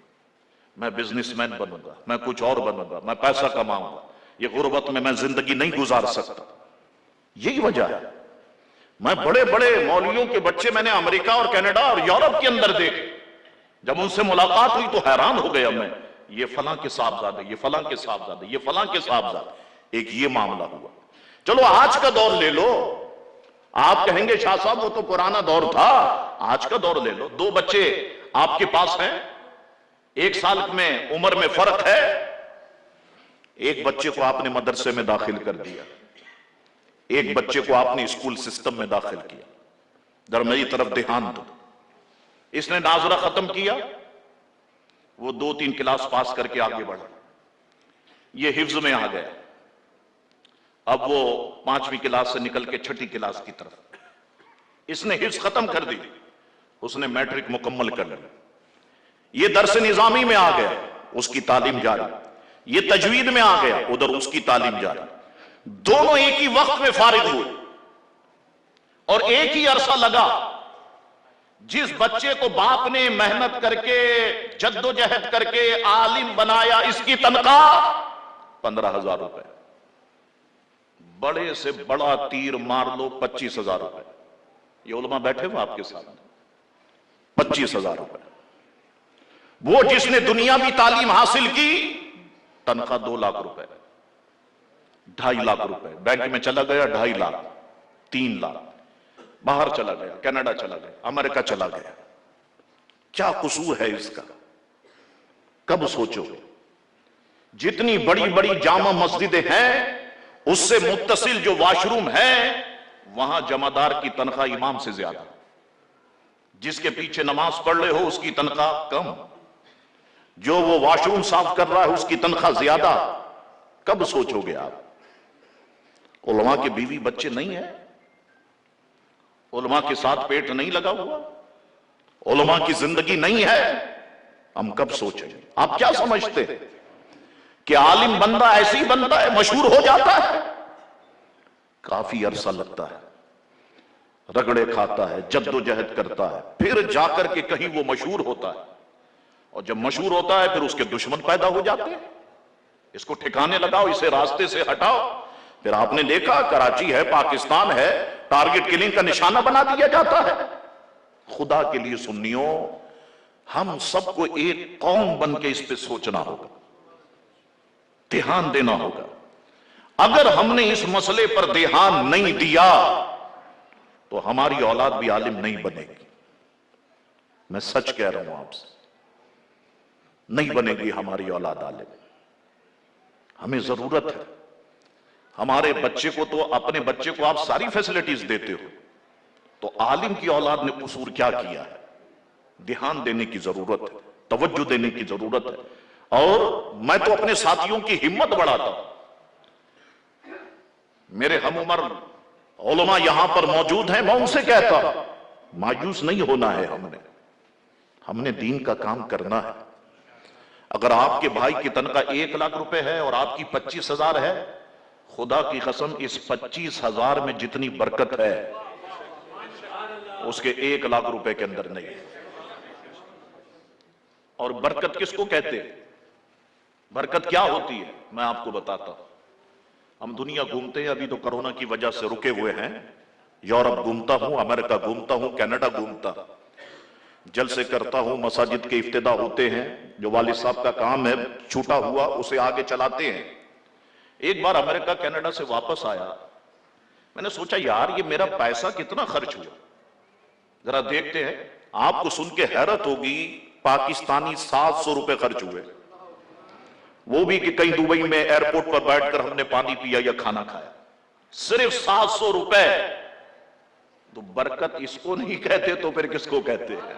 میں بزنس مین بنوں گا، میں کچھ اور بنوں گا، میں پیسہ کماؤں گا، یہ غربت میں زندگی نہیں گزار سکتا۔ یہی وجہ ہے۔ میں بڑے بڑے مولویوں کے بچے میں نے امریکہ اور کینیڈا اور یورپ کے اندر دیکھے، جب ان سے ملاقات ہوئی تو حیران ہو گیا میں، یہ فلاں کے صاحبزادے، یہ فلاں کے صاحبزادے، یہ فلاں کے صاحبزادے۔ ایک یہ معاملہ ہوا۔ چلو آج کا دور لے لو، آپ کہیں گے شاہ صاحب وہ تو پرانا دور تھا، آج کا دور لے لو۔ 2 بچے آپ کے پاس ہیں، 1 سال میں عمر میں فرق ہے، ایک بچے کو آپ نے مدرسے میں داخل کر دیا، ایک بچے کو آپ نے اسکول سسٹم میں داخل کیا۔ در میری طرف دھیان دو، اس نے ناظرہ ختم کیا، وہ 2-3 کلاس پاس کر کے آگے بڑھا، یہ حفظ میں آ گیا، اب وہ 5ویں کلاس سے نکل کے 6ٹھی کلاس کی طرف، اس نے حفظ ختم کر دی، اس نے میٹرک مکمل کر لی، یہ درس نظامی میں آ گیا، اس کی تعلیم جاری، یہ تجوید میں آ گیا، ادھر اس کی تعلیم جاری، دونوں ایک ہی وقت میں فارغ ہوئے اور ایک ہی عرصہ لگا۔ جس بچے کو باپ نے محنت کر کے جد و جہد کر کے عالم بنایا، اس کی تنخواہ 15,000 روپے، بڑے سے بڑا تیر مار لو 25,000 روپے، یہ علماء بیٹھے ہوئے آپ کے سامنے، 25,000 روپے۔ وہ جس نے دنیاوی تعلیم حاصل کی، تنخواہ 2 لاکھ روپے، 2.5 لاکھ روپے، بینک میں چلا گیا 2.5 لاکھ، 3 لاکھ، باہر چلا گیا، کینیڈا چلا گیا، امریکہ چلا گیا۔ کیا قصور ہے اس کا؟ کب سوچو گے؟ جتنی بڑی بڑی جامع مسجدیں ہیں، اس سے متصل جو واش روم ہے، وہاں جمعدار کی تنخواہ امام سے زیادہ، جس کے پیچھے نماز پڑھ رہے ہو اس کی تنخواہ کم، جو وہ واش روم صاف کر رہا ہے اس کی تنخواہ زیادہ۔ کب سوچو گے آپ؟ علماء کے بیوی بچے نہیں ہیں، علماء کے ساتھ پیٹ نہیں لگا ہوا، علماء کی زندگی نہیں ہے، ہم کب سوچیں گے؟ آپ کیا سمجھتے ہیں کہ عالم بندہ ایسے ہی بنتا ہے، مشہور ہو جاتا ہے؟ کافی عرصہ لگتا ہے، رگڑے کھاتا ہے، جد و جہد کرتا ہے، پھر جا کر کے کہیں وہ مشہور ہوتا ہے، اور جب مشہور ہوتا ہے پھر اس کے دشمن پیدا ہو جاتے ہیں، اس کو ٹھکانے لگاؤ، اسے راستے سے ہٹاؤ۔ پھر آپ نے دیکھا کراچی ہے، پاکستان ہے، ٹارگٹ کلنگ کا نشانہ بنا دیا جاتا ہے۔ خدا کے لیے سنیوں، ہم سب کو ایک قوم بن کے اس پہ سوچنا ہوگا، دھیان دینا ہوگا۔ اگر ہم نے اس مسئلے پر دھیان نہیں دیا تو ہماری اولاد بھی عالم نہیں بنے گی، میں سچ کہہ رہا ہوں آپ سے، نہیں بنے گی ہماری اولاد عالم۔ ہمیں ضرورت ہے، ہمارے بچے کو تو، اپنے بچے کو آپ ساری فیسلٹیز دیتے ہو، تو عالم کی اولاد نے قصور کیا کیا ہے؟ دھیان دینے کی ضرورت ہے، توجہ دینے کی ضرورت ہے۔ اور میں تو اپنے ساتھیوں کی ہمت بڑھاتا ہوں، میرے ہم عمر علماء یہاں پر موجود ہیں، میں ان سے کہتا ہوں مایوس نہیں ہونا ہے، ہم نے دین کا کام کرنا ہے۔ اگر آپ کے بھائی کی تنخواہ 1 لاکھ روپے ہے اور آپ کی 25,000 ہے، خدا کی قسم اس 25,000 میں جتنی برکت ہے اس کے 1 لاکھ روپے کے اندر نہیں ہے۔ اور برکت کس کو کہتے ہیں؟ برکت کیا ہوتی ہے میں آپ کو بتاتا ہوں۔ ہم دنیا گھومتے ہیں، ابھی تو کرونا کی وجہ سے رکے ہوئے ہیں، یورپ گھومتا ہوں، امریکہ گھومتا ہوں، کینیڈا گھومتا، جلسے کرتا ہوں، مساجد کے افتتاح ہوتے ہیں، جو والد صاحب کا کام ہے چھوٹا ہوا اسے آگے چلاتے ہیں۔ ایک بار امریکہ کینیڈا سے واپس آیا، میں نے سوچا یار یہ میرا پیسہ کتنا خرچ ہوا، ذرا دیکھتے ہیں۔ آپ کو سن کے حیرت ہوگی، پاکستانی 700 روپے خرچ ہوئے، وہ بھی کہ کہیں دبئی میں ایئرپورٹ پر بیٹھ کر ہم نے پانی پیا یا کھانا کھایا، صرف 700 روپے۔ تو برکت اس کو نہیں کہتے تو پھر کس کو کہتے ہیں؟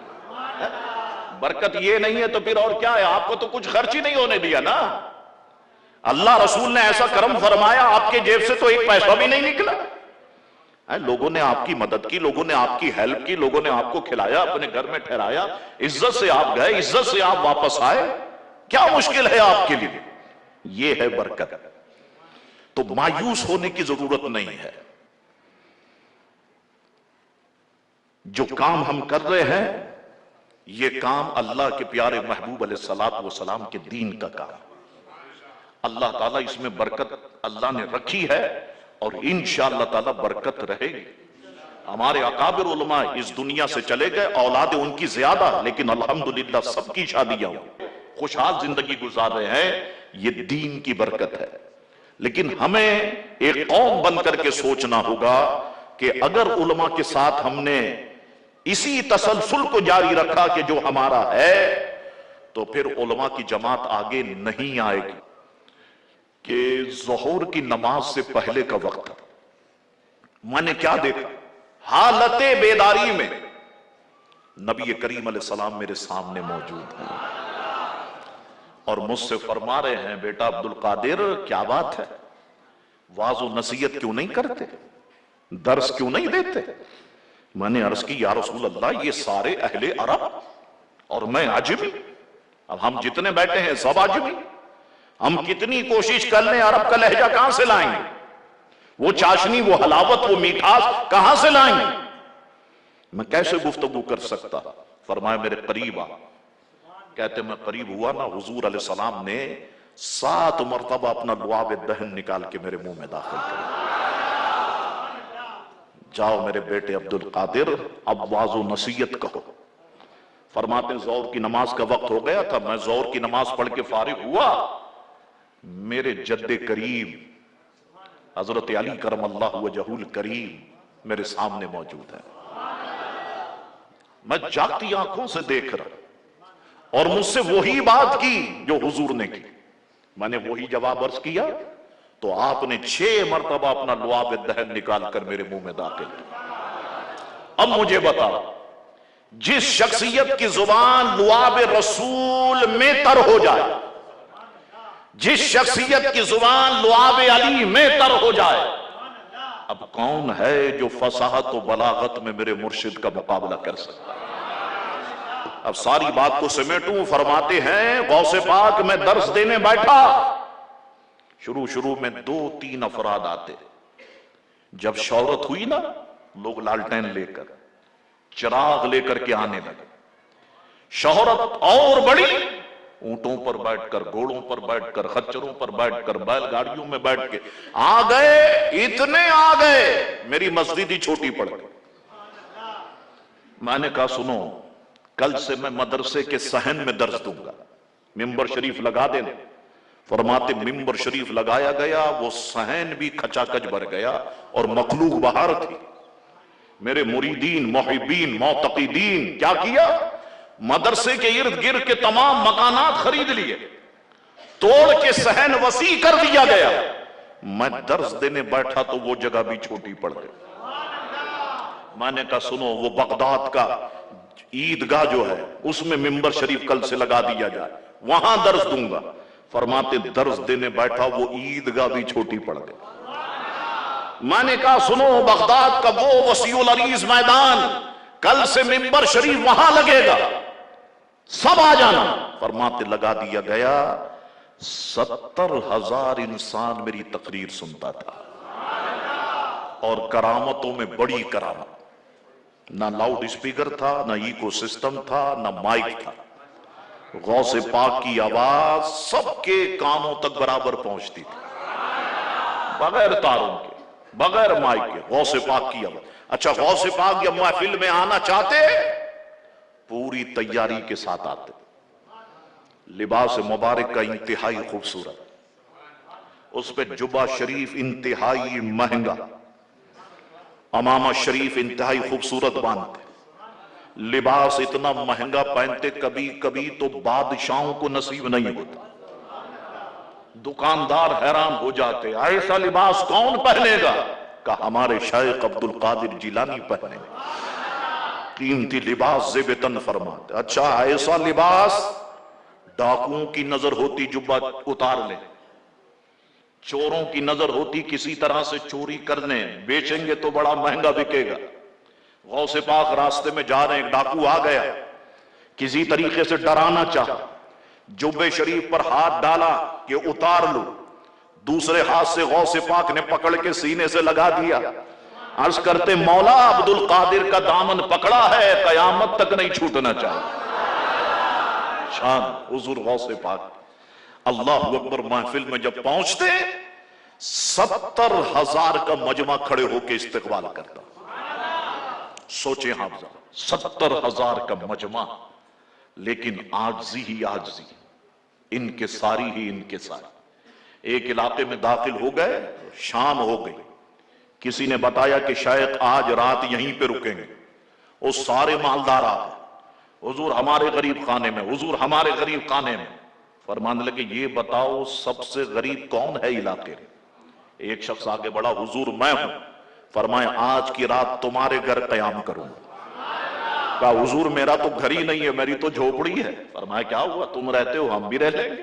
برکت یہ نہیں ہے تو پھر اور کیا ہے؟ آپ کو تو کچھ خرچ ہی نہیں ہونے دیا نا، اللہ رسول نے ایسا کرم فرمایا، آپ کے جیب سے تو 1 پیسہ بھی نہیں نکلا۔ لوگوں نے آپ کی مدد کی، لوگوں نے آپ کی ہیلپ کی، لوگوں نے آپ کو کھلایا، اپنے گھر میں ٹھہرایا، عزت سے آپ گئے، عزت سے آپ واپس آئے، کیا مشکل ہے آپ کے لیے؟ یہ ہے برکت۔ تو مایوس ہونے کی ضرورت نہیں ہے، جو کام ہم کر رہے ہیں یہ کام اللہ کے پیارے محبوب علیہ الصلوۃ والسلام کے دین کا کام، اللہ تعالیٰ اس میں برکت اللہ نے رکھی ہے اور انشاءاللہ تعالیٰ برکت رہے گی۔ ہمارے اکابر علماء اس دنیا سے چلے گئے، اولاد ان کی زیادہ، لیکن الحمدللہ سب کی شادیاں خوشحال زندگی گزار رہے ہیں، یہ دین کی برکت ہے۔ لیکن ہمیں ایک قوم بن کر کے سوچنا ہوگا کہ اگر علماء کے ساتھ ہم نے اسی تسلسل کو جاری رکھا کہ جو ہمارا ہے، تو پھر علماء کی جماعت آگے نہیں آئے گی۔ کہ ظہور کی نماز سے پہلے کا وقت تھا، میں نے کیا دیکھا، حالت بیداری میں نبی کریم علیہ السلام میرے سامنے موجود ہیں اور مجھ سے فرما رہے ہیں، بیٹا عبد القادر کیا بات ہے، واعظ و نصیحت کیوں نہیں کرتے، درس کیوں نہیں دیتے؟ میں نے عرض کی یا رسول اللہ یہ سارے اہل عرب اور میں عجمی، اب ہم جتنے بیٹھے ہیں سب عجمی، ہم کتنی کوشش کر لیں عرب کا لہجہ کہاں سے لائیں گے؟ وہ چاشنی، وہ حلاوت، وہ میٹھاس کہاں سے لائیں گے؟ میں کیسے گفتگو کر سکتا؟ فرمایا میرے قریب آ۔ کہتے میں قریب ہوا نا، حضور علیہ السلام نے 7 مرتبہ اپنا لعاب دہن نکال کے میرے منہ میں داخل کیا۔ جاؤ میرے بیٹے عبد القادر، اب واعظ و نصیحت کہو۔ فرماتے ہیں ظہر کی نماز کا وقت ہو گیا تھا، میں ظہر کی نماز پڑھ کے فارغ ہوا، میرے جد کریم حضرت علی کرم اللہ وجہہ الکریم میرے سامنے موجود ہے۔ میں جاگتی آنکھوں سے دیکھ رہا اور مجھ سے وہی بات کی جو حضور نے کی۔ میں نے وہی جواب عرض کیا تو آپ نے 6 مرتبہ اپنا لعاب دہن نکال کر میرے منہ میں داخل کیا۔ اب مجھے بتاؤ، جس شخصیت کی زبان لعاب رسول میں تر ہو جائے، جس شخصیت کی زبان لعاب علی میں تر ہو جائے، اب کون ہے جو فصاحت و بلاغت میں میرے مرشد کا مقابلہ کر سکتا ہے؟ اب ساری بات کو سمیٹوں، فرماتے ہیں غوث پاک میں درس دینے بیٹھا، شروع میں 2-3 افراد آتے، جب شہرت ہوئی نا لوگ لالٹین لے کر چراغ لے کر کے آنے لگے، شہرت اور بڑی، اونٹوں پر بیٹھ کر، گھوڑوں پر بیٹھ کر، خچروں پر بیٹھ کر، بیل گاڑیوں میں بیٹھ کے آ گئے، اتنے آ گئے میری مسجد ہی چھوٹی پڑ گئی۔ میں نے کہا سنو، کل سے میں مدرسے کے صحن میں درس دوں گا، ممبر شریف لگا دینا۔ فرماتے ممبر شریف لگایا گیا، وہ صحن بھی کھچا کچ بھر گیا اور مخلوق بہار تھی۔ میرے مریدین، محبین، معتقدین کیا کیا؟ مدرسے کے ارد گرد کے تمام مکانات خرید لیے، توڑ کے صحن وسیع کر دیا گیا۔ میں درس دینے بیٹھا تو وہ جگہ بھی چھوٹی پڑ گئی۔ میں نے کہا سنو، وہ بغداد کا عیدگاہ جو ہے اس میں ممبر شریف کل سے لگا دیا جائے، وہاں درس دوں گا۔ فرماتے درس دینے بیٹھا وہ عیدگاہ بھی چھوٹی پڑ گئی۔ میں نے کہا سنو، بغداد کا وہ وسیع العریض میدان، کل سے ممبر شریف وہاں لگے گا، سب آ جانا۔ فرماتے لگا دیا گیا، 70,000 انسان میری تقریر سنتا تھا، اور کرامتوں میں بڑی کرامت، نہ لاؤڈ اسپیکر تھا، نہ ایکو سسٹم تھا، نہ مائک تھا، غوث پاک کی آواز سب کے کانوں تک برابر پہنچتی تھی، بغیر تاروں کے، بغیر مائک کے، غوث پاک کی آواز۔ اچھا، غوث پاک جب محفل میں آنا چاہتے پوری تیاری کے ساتھ آتے، لباس مبارک کا انتہائی خوبصورت، اس پہ جبہ شریف انتہائی مہنگا، امامہ شریف انتہائی خوبصورت باندھتے، لباس اتنا مہنگا پہنتے کبھی کبھی تو بادشاہوں کو نصیب نہیں ہوتا، دکاندار حیران ہو جاتے، ایسا لباس کون پہنے گا؟ کہا ہمارے شیخ عبد القادر جیلانی پہنے گا، قیمتی لباس زیب تن فرماتے۔ اچھا، ایسا لباس ڈاکوؤں کی نظر ہوتی جبہ اتار لے، چوروں کی نظر ہوتی کسی طرح سے چوری کرنے، بیچیں گے تو بڑا مہنگا بکے گا۔ غوث پاک راستے میں جا رہے ہیں، ایک ڈاکو آ گیا، کسی طریقے سے ڈرانا چاہا، جبے شریف پر ہاتھ ڈالا کہ اتار لو، دوسرے ہاتھ سے غوث پاک نے پکڑ کے سینے سے لگا دیا، عرض کرتے مولا عبد القادر کا دامن پکڑا ہے، قیامت تک نہیں چھوٹنا چاہیے۔ شان حضور غوث پاک، اللہ اکبر۔ محفل میں جب پہنچتے 70,000 کا مجمع کھڑے ہو کے استقبال کرتا۔ سوچیں حافظہ، 70,000 کا مجمع، لیکن آجزی ہی آجزی، ان کے ساری ہی ان کے ساری۔ ایک علاقے میں داخل ہو گئے، شام ہو گئی، کسی نے بتایا کہ شیخ آج رات یہیں پہ رکیں گے، وہ سارے مالدار آ گئے، حضور ہمارے غریب خانے میں، حضور ہمارے غریب خانے میں۔ فرمانے لگے یہ بتاؤ سب سے غریب کون ہے علاقے میں؟ ایک شخص آگے بڑھا، حضور میں ہوں۔ فرمایا آج کی رات تمہارے گھر قیام کروں گا۔ کہا حضور میرا تو گھر ہی نہیں ہے، میری تو جھوپڑی ہے۔ فرمایا کیا ہوا، تم رہتے ہو ہم بھی رہ لیں گے۔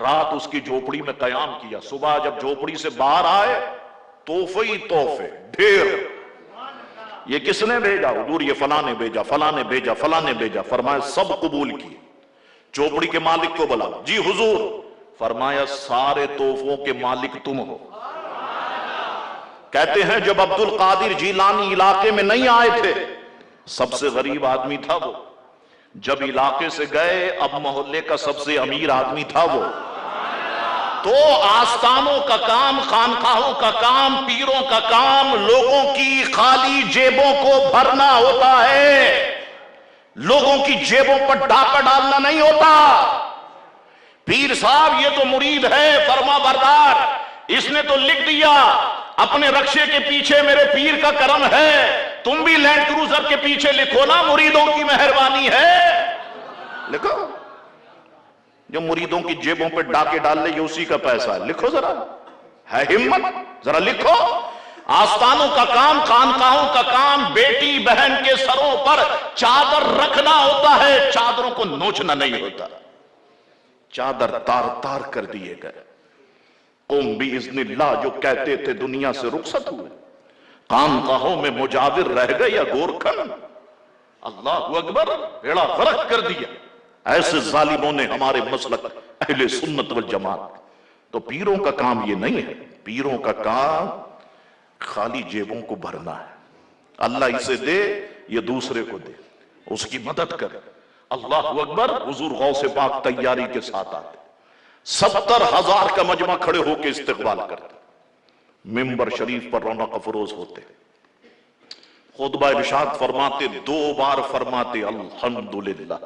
رات اس کی جھوپڑی میں قیام کیا، صبح جب جھوپڑی سے باہر آئے تحفے ہی تحفے ڈھیر، یہ کس نے بھیجا؟ حضور یہ فلاں نے بھیجا، فلاں نے بھیجا، فلاں نے بھیجا۔ فرمایا سب قبول کیے۔ چوپڑی کے مالک کو بلاؤ۔ جی حضور۔ فرمایا سارے تحفوں کے مالک تم ہو۔ کہتے ہیں جب عبد القادر جیلانی علاقے میں نہیں آئے تھے، سب سے غریب آدمی تھا وہ۔ جب علاقے سے گئے، اب محلے کا سب سے امیر آدمی تھا وہ۔ تو آستانوں کا کام، خانقاہوں کا کام، پیروں کا کام لوگوں کی خالی جیبوں کو بھرنا ہوتا ہے، لوگوں کی جیبوں پر ڈاکہ ڈالنا نہیں ہوتا۔ پیر صاحب یہ تو مرید ہے فرما بردار، اس نے تو لکھ دیا اپنے رکشے کے پیچھے میرے پیر کا کرم ہے، تم بھی لینڈ کروزر کے پیچھے لکھو نا مریدوں کی مہربانی ہے۔ لکھو، جو مریدوں کی جیبوں پہ ڈاکے ڈال لے یہ اسی کا پیسہ ہے، لکھو ذرا، ہے ہمت، ذرا لکھو۔ آستانوں کا کام، خانقاہوں کا کام، بیٹی بہن کے سروں پر چادر رکھنا ہوتا ہے، چادروں کو نوچنا نہیں ہوتا۔ چادر تار تار کر دیے گئے۔ قوم باذن اللہ جو کہتے تھے دنیا سے رخصت ہوئے، خانقاہوں میں مجاور رہ گئے یا گورکھن۔ اللہ اکبر، بیڑا غرق کر دیا۔ ایسے ظالموں نے ہمارے مسلک اہل سنت والجماعت۔ تو پیروں کا کام یہ نہیں ہے، پیروں کا کام خالی جیبوں کو بھرنا ہے۔ اللہ اسے دے، یہ دوسرے کو دے، اس کی مدد کرے۔ اللہ اکبر۔ حضور غوث پاک تیاری کے ساتھ آتے، 70,000 کا مجمع کھڑے ہو کے استقبال کرتے، منبر شریف پر رونق افروز ہوتے، خطبہ ارشاد فرماتے، 2 بار فرماتے الحمدللہ،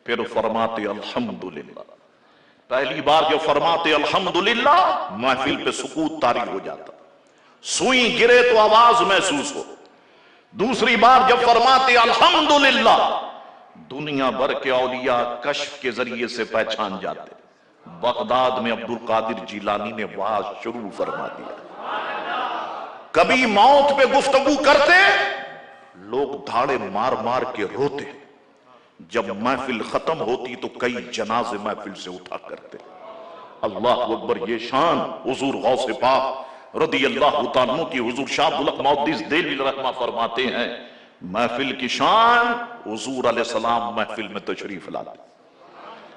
پھر فرماتے الحمدللہ۔ پہلی بار جو فرماتے الحمدللہ، محفل پہ سکوت طاری ہو جاتا، سوئی گرے تو آواز محسوس ہو۔ دوسری بار جب فرماتے الحمدللہ، دنیا بھر کے اولیاء کشف کے ذریعے سے پہچان جاتے۔ بغداد میں عبد القادر جیلانی نے واز شروع فرما دیا۔ کبھی موت پہ گفتگو کرتے، لوگ دھاڑے مار مار کے روتے۔ جب محفل ختم ہوتی تو کئی جنازے محفل سے اٹھا کرتے۔ اللہ اکبر۔ یہ شان حضور غوث پاک رضی اللہ تعالیٰ عنہ کی۔ حضور شاہ عبدالحق محدث دہلوی رحمہ فرماتے ہیں، محفل کی شان، حضور علیہ السلام محفل میں تشریف لاتے،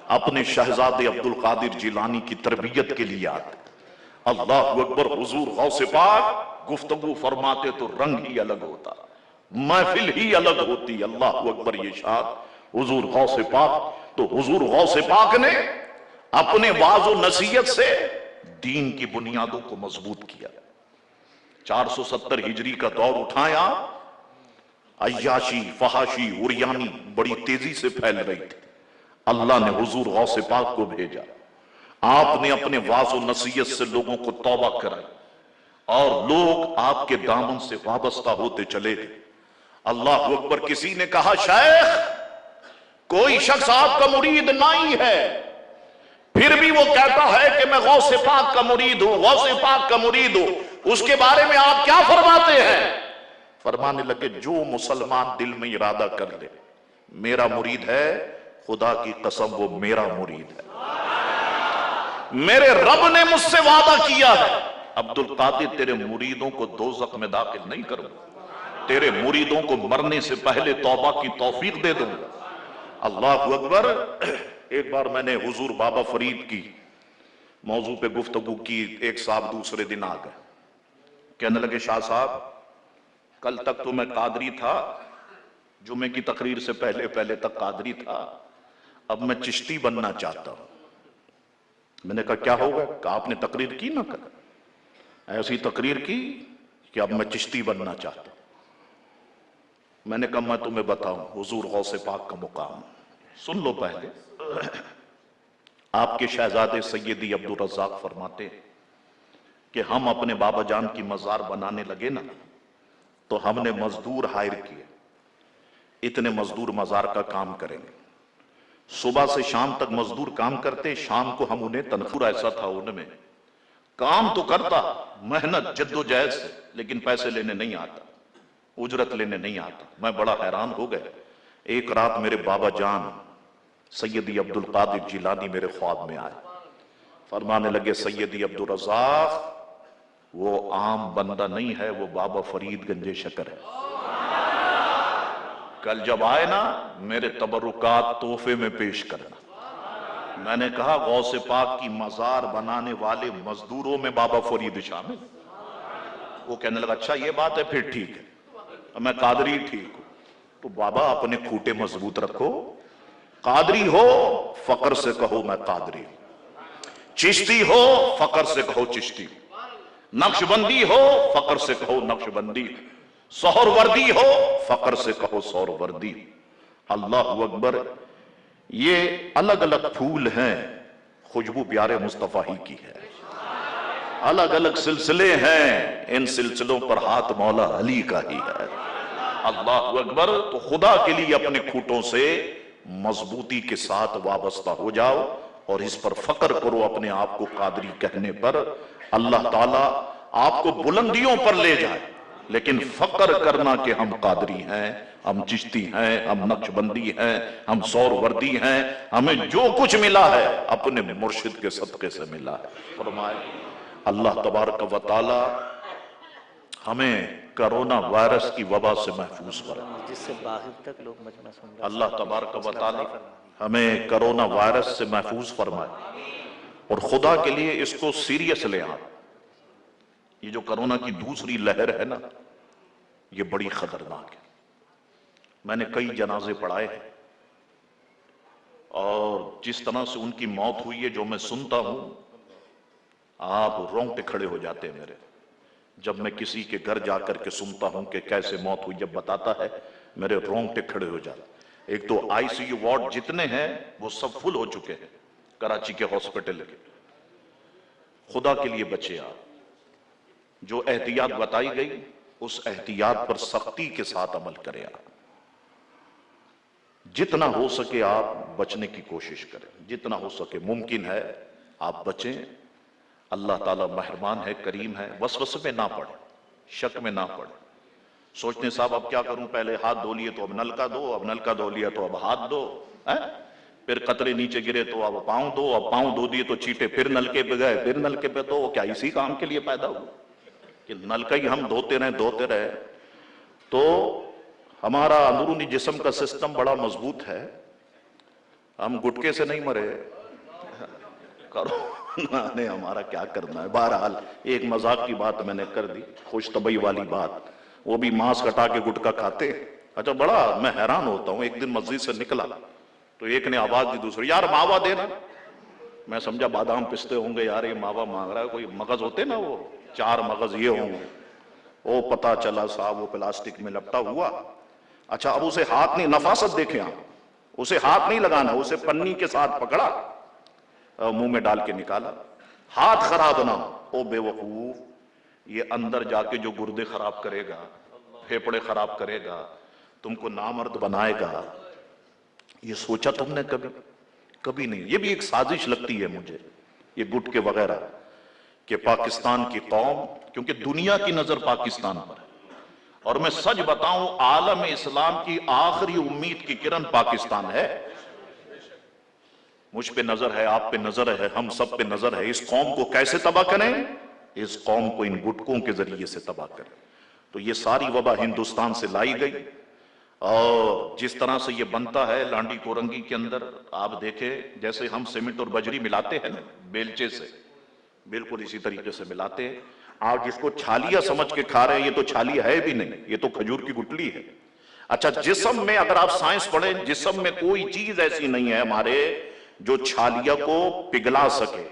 اپنے شہزادے عبد القادر جیلانی کی تربیت کے لیے آتے۔ اللہ اکبر۔ حضور غوث پاک گفتگو فرماتے تو رنگ ہی الگ ہوتا، محفل ہی الگ ہوتی۔ اللہ اکبر۔ یہ شان حضور غوث پاک۔ تو حضور غوث پاک نے اپنے واعظ و نصیحت سے دین کی بنیادوں کو مضبوط کیا۔ 470 ہجری کا دور اٹھایا، عیاشی، فحاشی، عریانی بڑی تیزی سے پھیل رہی تھی۔ اللہ نے حضور غوث پاک کو بھیجا، آپ نے اپنے واعظ و نصیحت سے لوگوں کو توبہ کرائی، اور لوگ آپ کے دامن سے وابستہ ہوتے چلے گئے۔ اللہ اکبر۔ کسی نے کہا شیخ کوئی شخص آپ کا مرید نہیں ہے، پھر بھی وہ کہتا ہے کہ میں غوث پاک کا مرید ہوں، غوث پاک کا مرید ہوں، اس کے بارے میں آپ کیا فرماتے ہیں؟ فرمانے لگے جو مسلمان دل میں ارادہ کر لے میرا مرید ہے، خدا کی قسم وہ میرا مرید ہے، میرے رب نے مجھ سے وعدہ کیا ہے، عبد القادر تیرے مریدوں کو دوزخ میں داخل نہیں کروں، تیرے مریدوں کو مرنے سے پہلے توبہ کی توفیق دے دوں۔ اللہ اکبر۔ ایک بار میں نے حضور بابا فرید کی موضوع پہ گفتگو کی، ایک صاحب دوسرے دن آ گئے، کہنے لگے شاہ صاحب کل تک تو میں قادری تھا، جمعے کی تقریر سے پہلے تک قادری تھا، اب میں چشتی بننا چاہتا ہوں۔ میں نے کہا کیا ہوگا؟ کہ آپ نے تقریر کی نہ کر، ایسی تقریر کی کہ اب میں چشتی بننا چاہتا ہوں۔ میں نے کہا میں تمہیں بتاؤں حضور غوث پاک کا مقام سن لو۔ پہلے آپ کے شہزادے سیدی عبد الرزاق فرماتے ہیں کہ ہم اپنے بابا جان کی مزار بنانے لگے نا، تو ہم نے مزدور ہائر کیے، اتنے مزدور مزار کا کام کریں گے، صبح سے شام تک مزدور کام کرتے، شام کو ہم انہیں تنخواہ، ایسا تھا ان میں، کام تو کرتا محنت جد و جہد سے، لیکن پیسے لینے نہیں آتا، اجرت لینے نہیں آتا۔ میں بڑا حیران ہو گئے۔ ایک رات میرے بابا جان سیدی عبد القادر جیلانی میرے خواب میں آئے، فرمانے لگے سیدی عبد الرزاق وہ عام بندہ نہیں ہے، وہ بابا فرید گنج شکر ہے۔ کل جب آئے نا میرے تبرکات تحفے میں پیش کرنا۔ میں نے کہا غوث پاک کی مزار بنانے والے مزدوروں میں بابا فرید شامل۔ وہ کہنے لگا اچھا یہ بات ہے، پھر ٹھیک ہے، میں قادری ٹھیک ہوں۔ تو بابا اپنے کھوٹے مضبوط رکھو، قادری ہو فقر سے کہو میں قادری ہوں، چشتی ہو فقر سے کہو چشتی ہوں، نقشبندی ہو فقر سے کہو نقشبندی، سہر وردی ہو فقر سے کہو سہر وردی۔ اللہ اکبر۔ یہ الگ الگ پھول ہیں، خوشبو پیارے مصطفیٰ ہی کی ہے۔ الگ الگ سلسلے ہیں، ان سلسلوں پر ہاتھ مولا علی کا ہی ہے۔ اللہ اکبر۔ تو خدا کے لیے اپنے کھوٹوں سے مضبوطی کے ساتھ وابستہ ہو جاؤ اور اس پر فخر کرو اپنے آپ کو قادری کہنے پر۔ اللہ تعالیٰ آپ کو بلندیوں پر لے جائے، لیکن فخر کرنا کہ ہم قادری ہیں، ہم چشتی ہیں، ہم نقشبندی ہیں، ہم سور وردی ہیں، ہمیں جو کچھ ملا ہے اپنے مرشد کے صدقے سے ملا ہے۔ فرمائے اللہ تبارک و تعالی ہمیں کرونا وائرس کی وبا سے محفوظ فرمائے۔ جس سے باہر تک لوگ مجمع سن رہے ہیں۔ اللہ تبارک و تعالی ہمیں کرونا وائرس سے محفوظ فرمائے، اور خدا کے لیے اس کو سیریس لے آئیں۔ یہ جو کرونا کی دوسری لہر ہے نا، یہ بڑی خطرناک ہے۔ میں نے کئی جنازے پڑھائے ہیں، اور جس طرح سے ان کی موت ہوئی ہے جو میں سنتا ہوں، آپ رونگٹے کھڑے ہو جاتے ہیں میرے۔ جب میں کسی کے گھر جا کر کے سنتا ہوں کہ کیسے موت ہوئی، جب بتاتا ہے میرے رونگٹے کھڑے ہو جاتے ہیں۔ ایک تو آئی سی یو وارڈ جتنے ہیں وہ سب فل ہو چکے ہیں کراچی کے ہاسپٹل کے۔ خدا کے لیے بچے آپ، جو احتیاط بتائی گئی اس احتیاط پر سختی کے ساتھ عمل کریں۔ آپ جتنا ہو سکے آپ بچنے کی کوشش کریں، جتنا ہو سکے ممکن ہے آپ بچیں۔ اللہ تعالیٰ مہربان ہے، کریم ہے، وسوسے میں نہ پڑے، شک میں نہ پڑے، سوچنے صاحب اب کیا کروں، پہلے ہاتھ دھو لیے تو اب نلکا دو، اب نلکا دھو لیا تو اب ہاتھ دو، پھر قطرے نیچے گرے تو اب پاؤں دو، اب پاؤں دھو دیے تو چیٹے پھر نلکے پہ گئے، پھر نلکے پہ دو۔ کیا اسی کام کے لیے پیدا ہو کہ نلکا ہی ہم دھوتے رہے؟ تو ہمارا اندرونی جسم کا سسٹم بڑا مضبوط ہے، ہم گٹکے سے نہیں مرے، کرونا نے ہمارا کیا کرنا ہے۔ بہرحال ایک مذاق کی بات میں نے کر دی، خوش طبعی والی بات، وہ بھی ماسک ہٹا کے گٹکا کھاتے۔ اچھا بڑا میں حیران ہوتا ہوں، ایک دن مسجد سے نکلا تو ایک نے آواز دی دوسرے، یار ماوا دینا۔ میں سمجھا بادام پستے ہوں گے، یار یہ ماوا مانگ رہا ہے، کوئی مغز ہوتے نا وہ 4 مغز یہ ہوں گے۔ وہ پتا چلا صاحب وہ پلاسٹک میں لپٹا ہوا۔ اچھا اب اسے ہاتھ نہیں، نفاست دیکھیں آپ، اسے ہاتھ نہیں لگانا، اسے پنی کے ساتھ پکڑا، منہ میں ڈال کے نکالا۔ ہاتھ خراب نہ ہو، او بے وقوف، یہ اندر جا کے جو گردے خراب کرے گا، پھیپڑے خراب کرے گا، تم کو نامرد بنائے گا، یہ سوچا تم نے کبھی؟ کبھی نہیں۔ یہ بھی ایک سازش لگتی ہے مجھے، یہ گٹکے وغیرہ، کہ پاکستان کی قوم، کیونکہ دنیا کی نظر پاکستان پر ہے، اور میں سچ بتاؤں عالم اسلام کی آخری امید کی کرن پاکستان ہے۔ مجھ پہ نظر ہے، آپ پہ نظر ہے، ہم سب پہ نظر ہے۔ اس قوم کو کیسے تباہ کریں؟ اس قوم کو ان گٹکوں کے ذریعے سے تباہ کریں۔ تو یہ ساری وبا ہندوستان سے لائی گئی، اور جس طرح سے یہ بنتا ہے لانڈی کورنگی کے اندر، آپ دیکھیں جیسے ہم سیمنٹ اور بجری ملاتے ہیں نا بیلچے سے، بالکل اسی طریقے سے ملاتے ہیں۔ آپ جس کو چھالیا سمجھ کے کھا رہے ہیں، یہ تو چھالی ہے بھی نہیں، یہ تو کھجور کی گٹلی ہے۔ اچھا جسم میں اگر آپ سائنس پڑھیں، جسم میں کوئی چیز ایسی نہیں ہے ہمارے جو چھالیا کو پگھلا سکے،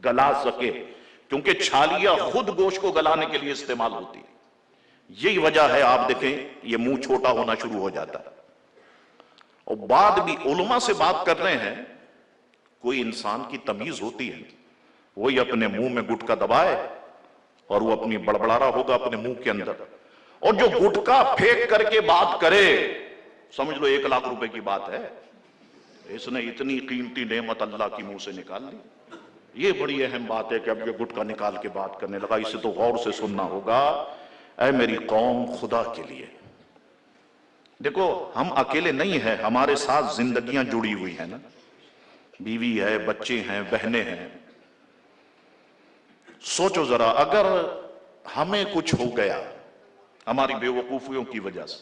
گلا سکے، کیونکہ چھالیا خود گوشت کو گلانے کے لیے استعمال ہوتی ہے۔ یہی وجہ ہے آپ دیکھیں یہ منہ چھوٹا ہونا شروع ہو جاتا ہے۔ اور بعد بھی علماء سے بات کر رہے ہیں، کوئی انسان کی تمیز ہوتی ہے، وہی اپنے منہ میں گٹکا دبائے اور وہ اپنی بڑبڑا رہا ہوگا اپنے منہ کے اندر، اور جو گٹکا پھینک کر کے بات کرے، سمجھ لو 1 لاکھ روپے کی بات ہے، اس نے اتنی قیمتی نعمت اللہ کی منہ سے نکال لی۔ یہ بڑی اہم بات ہے کہ اب یہ گٹکا نکال کے بات کرنے لگا، اسے تو غور سے سننا ہوگا۔ اے میری قوم، خدا کے لیے دیکھو، ہم اکیلے نہیں ہیں، ہمارے ساتھ زندگیاں جڑی ہوئی ہیں نا، بیوی ہے، بچے ہیں، بہنیں ہیں۔ سوچو ذرا، اگر ہمیں کچھ ہو گیا ہماری بیوقوفیوں کی وجہ سے،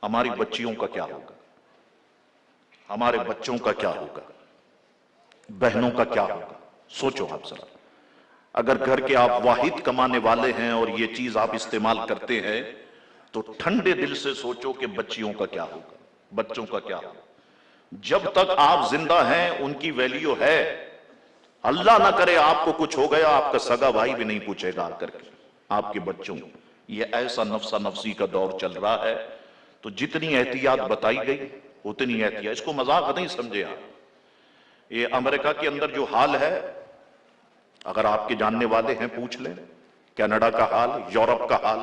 ہماری بچیوں کا کیا ہوگا، ہمارے بچوں کا کیا ہوگا، بہنوں کا کیا ہوگا؟ سوچو آپ ذرا، اگر گھر کے آپ واحد کمانے والے ہیں اور یہ چیز آپ استعمال کرتے ہیں تو ٹھنڈے دل سے سوچو کہ بچیوں کا کیا ہوگا، بچوں کا کیا ہوگا۔ جب تک آپ زندہ ہیں ان کی ویلیو ہے، اللہ نہ کرے آپ کو کچھ ہو گیا، آپ کا سگا بھائی بھی نہیں پوچھے گا آ کر کے، آپ کے بچوں۔ یہ ایسا نفسا نفسی کا دور چل رہا ہے، تو جتنی احتیاط بتائی گئی اتنی احتیاط، اس کو مذاق نہیں سمجھے آپ۔ یہ امریکہ کے اندر جو حال ہے، اگر آپ کے جاننے والے ہیں پوچھ لیں، کینیڈا کا حال، یورپ کا حال۔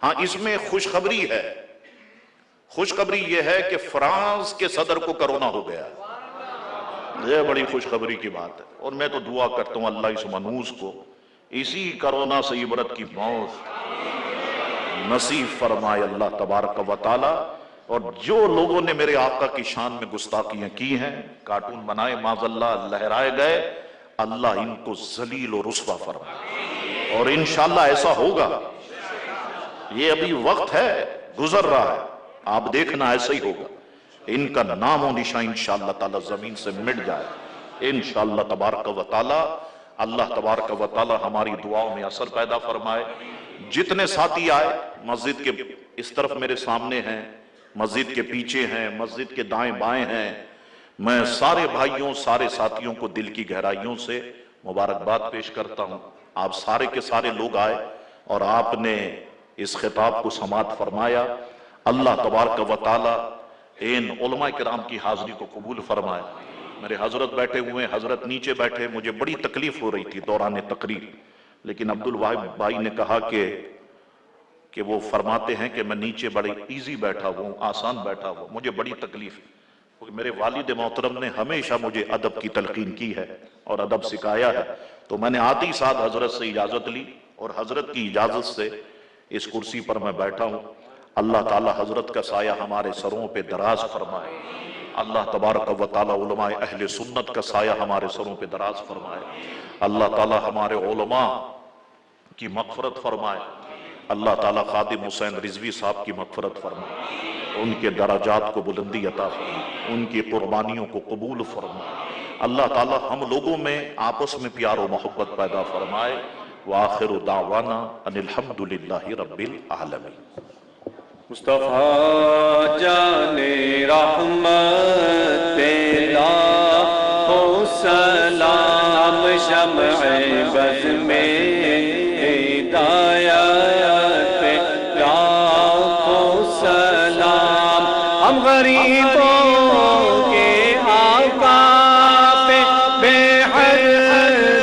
ہاں اس میں خوشخبری ہے، خوشخبری یہ ہے کہ فرانس کے صدر کو کرونا ہو گیا، یہ بڑی خوشخبری کی بات ہے، اور میں تو دعا کرتا ہوں اللہ اس منوس کو اسی کرونا سے عبرت کی موت نصیب فرمائے اللہ تبارک و تعالی۔ اور جو لوگوں نے میرے آقا کی شان میں گستاخیاں کی ہیں، کارٹون بنائے معاذ اللہ، لہرائے گئے، اللہ ان کو ذلیل و رسوا فرمائے، اور انشاءاللہ ایسا ہوگا۔ یہ ابھی وقت ہے، گزر رہا ہے، آپ دیکھنا ایسا ہی ہوگا، ان کا نام و نشان انشاءاللہ تعالی زمین سے مٹ جائے انشاءاللہ تبارک و تعالی۔ اللہ تبارک و تعالی ہماری دعاؤں میں اثر پیدا فرمائے۔ جتنے ساتھی آئے، مسجد کے اس طرف میرے سامنے ہیں، مسجد کے پیچھے ہیں، مسجد کے دائیں بائیں ہیں، میں سارے بھائیوں سارے ساتھیوں کو دل کی گہرائیوں سے مبارکباد پیش کرتا ہوں۔ آپ سارے کے سارے لوگ آئے اور آپ نے اس خطاب کو سماعت فرمایا۔ اللہ تبارک و تعالی ان علماء کرام کی حاضری کو قبول فرمائے۔ میرے حضرت بیٹھے ہوئے، حضرت نیچے بیٹھے، مجھے بڑی تکلیف ہو رہی تھی دوران تقریر، لیکن عبدالواحد بھائی نے کہا کہ وہ فرماتے ہیں کہ میں نیچے بڑی ایزی بیٹھا ہوں، آسان بیٹھا ہوں، مجھے بڑی تکلیف ہے، کیونکہ میرے والد محترم نے ہمیشہ مجھے ادب کی تلقین کی ہے اور ادب سکھایا ہے، تو میں نے آتے ہی ساتھ حضرت سے اجازت لی اور حضرت کی اجازت سے اس کرسی پر میں بیٹھا ہوں۔ اللہ تعالی حضرت کا سایہ ہمارے سروں پہ دراز فرمائے، اللہ تبارک و تعالی علماء اہل سنت کا سایہ ہمارے سروں پہ دراز فرمائے، اللہ تعالی ہمارے علماء کی مغفرت فرمائے، اللہ تعالی خادم حسین رضوی صاحب کی مغفرت فرمائے، ان کے درجات کو بلندی عطا فرمائے، ان کی قربانیوں کو قبول فرمائے، اللہ تعالی ہم لوگوں میں آپس میں پیار و محبت پیدا فرمائے۔ وآخر دعوانا ان الحمدللہ رب العالمین۔ مصطفیٰ جان رحمت لاکھوں سلام، شمع بز میں ہدایت لاکھوں سلام، ہم غریبوں کے آقا پہ بے حد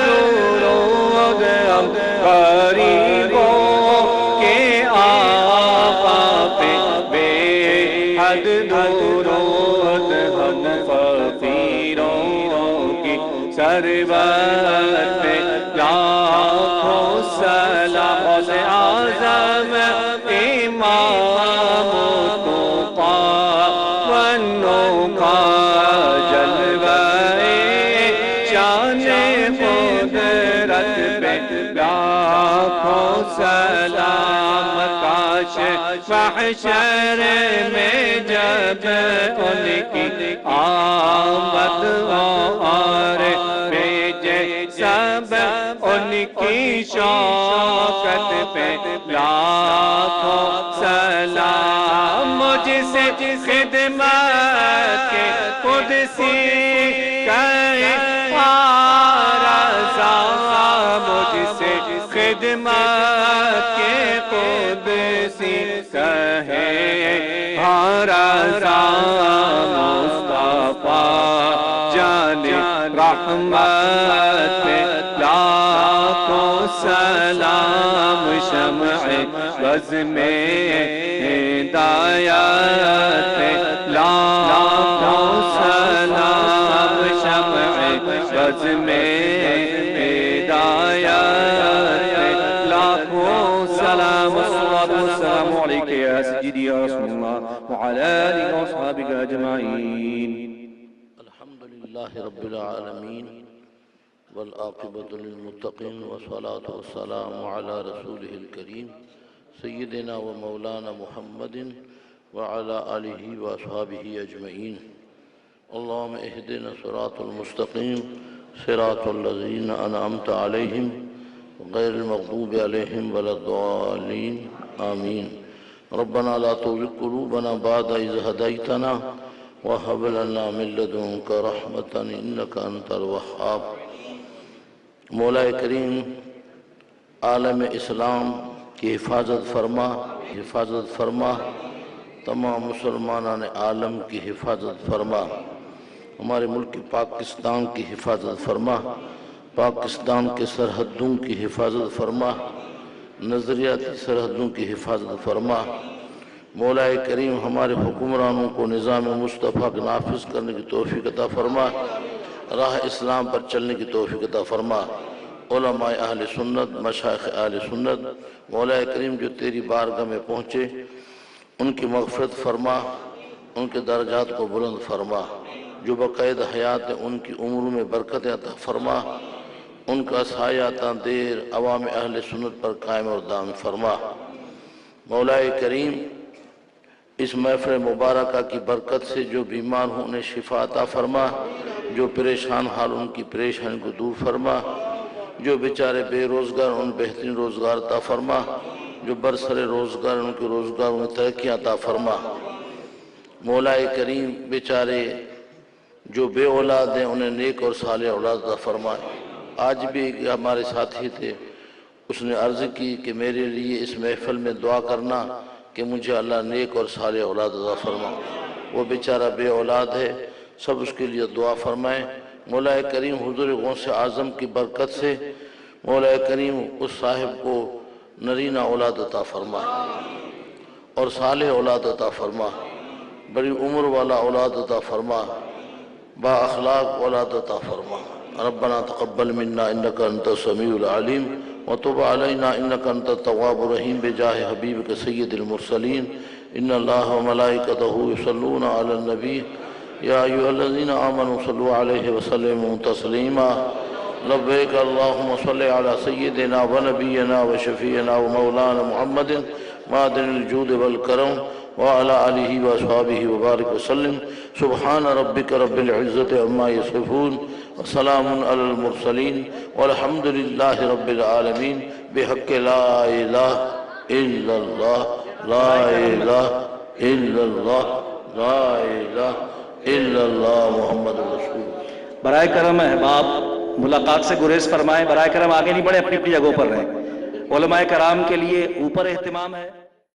درود، ہم غریبوں کے آقا پہ بے حد درود، ہم فقیروں کی سربت پہ لاکھوں سلام، غوث اعظم امام التقیٰ والنقیٰ، جلوہ شان قدرت پہ لاکھوں سلام، کاش محشر میں جب ان کی آمد اور بھیجے سب ان کی شوکت پہ لاکھوں سلام، مجھ سے خدمت کے قدسی کہیں رضا، مجھ سے خدمت کے قدسی کہے رضا، مصطفیٰ جان رحمت پہ لاکھوں سلام، شمع بز میں ہدایت پہ لاکھوں سلام، شمع بز میں ہدایت پہ لاکھوں سلام، الصلاة والسلام علیکہ یا سیدی یا رسول اللہ وعلی آلہ واصحابہ اجمعین۔ الحمدللہ رب العالمین، والعاقبة للمتقين والصلاة والسلام على رسوله الكريم سيدنا ومولانا محمد وعلى آله وأصحابه أجمعين اللهم اهدنا الصراط المستقيم صراط الذين أنعمت عليهم غير المغضوب عليهم ولا الضالين آمين ربنا لا تزغ قلوبنا بعد إذ هديتنا وهب لنا من لدنك رحمة إنك أنت الوهاب مولا کریم عالم اسلام کی حفاظت فرما تمام مسلمانان عالم کی حفاظت فرما ہمارے ملک پاکستان کی حفاظت فرما پاکستان کے سرحدوں کی حفاظت فرما نظریاتی سرحدوں کی حفاظت فرما مولا کریم ہمارے حکمرانوں کو نظام مصطفیٰ کا نافذ کرنے کی توفیق عطا فرما راہ اسلام پر چلنے کی توفیق عطا فرما علماء اہل سنت مشائخ اہل سنت مولا کریم جو تیری بارگاہ میں پہنچے ان کی مغفرت فرما ان کے درجات کو بلند فرما جو بقید حیات ہیں ان کی عمروں میں برکت عطا فرما ان کا سایہ تا دیر عوام اہل سنت پر قائم اور دائم فرما مولا کریم اس محفل مبارکہ کی برکت سے جو بیمار ہوں انہیں شفا عطا فرما جو پریشان حال ان کی پریشانی کو دور فرما جو بیچارے بے روزگار ان بہترین روزگار عطا فرما جو برسر روزگار ان کے روزگار میں ترقی عطا فرما مولا کریم بیچارے جو بے اولاد ہیں انہیں نیک اور صالح اولاد عطا فرما آج بھی ہمارے ساتھی تھے اس نے عرض کی کہ میرے لیے اس محفل میں دعا کرنا کہ مجھے اللہ نیک اور صالح اولاد عطا فرما وہ بیچارہ بے اولاد ہے سب اس کے لیے دعا فرمائیں مولا کریم حضور غوث اعظم کی برکت سے مولا کریم اس صاحب کو نرینہ اولاد عطا فرما اور صالح اولاد عطا فرما بڑی عمر والا اولاد عطا فرما با اخلاق اولاد عطا فرما ربنا تقبل منا انك انت السميع العليم وتب علينا انك انت التواب الرحيم بجاه حبيبك سيد المرسلين ان الله وملائكته يصلون على النبي يا ايها الذين امنوا صلوا عليه وسلموا تسليما لبيك اللهم صل على سيدنا ونبينا وشفيعنا ومولانا محمد معدن الجود والكرم وعلى آله وأصحابه وبارك وسلم سبحان ربك رب العزة عما يصفون وسلام على المرسلين والحمد لله رب العالمين بحق لا إله إلا الله لا إله إلا الله لا إله إلا الله محمد رسول الله برائے کرم احباب ملاقات سے گریز فرمائیں، برائے کرم آگے نہیں بڑھے، اپنی اپنی جگہوں پر رہیں۔ علماء کرام کے لیے اوپر اہتمام ہے۔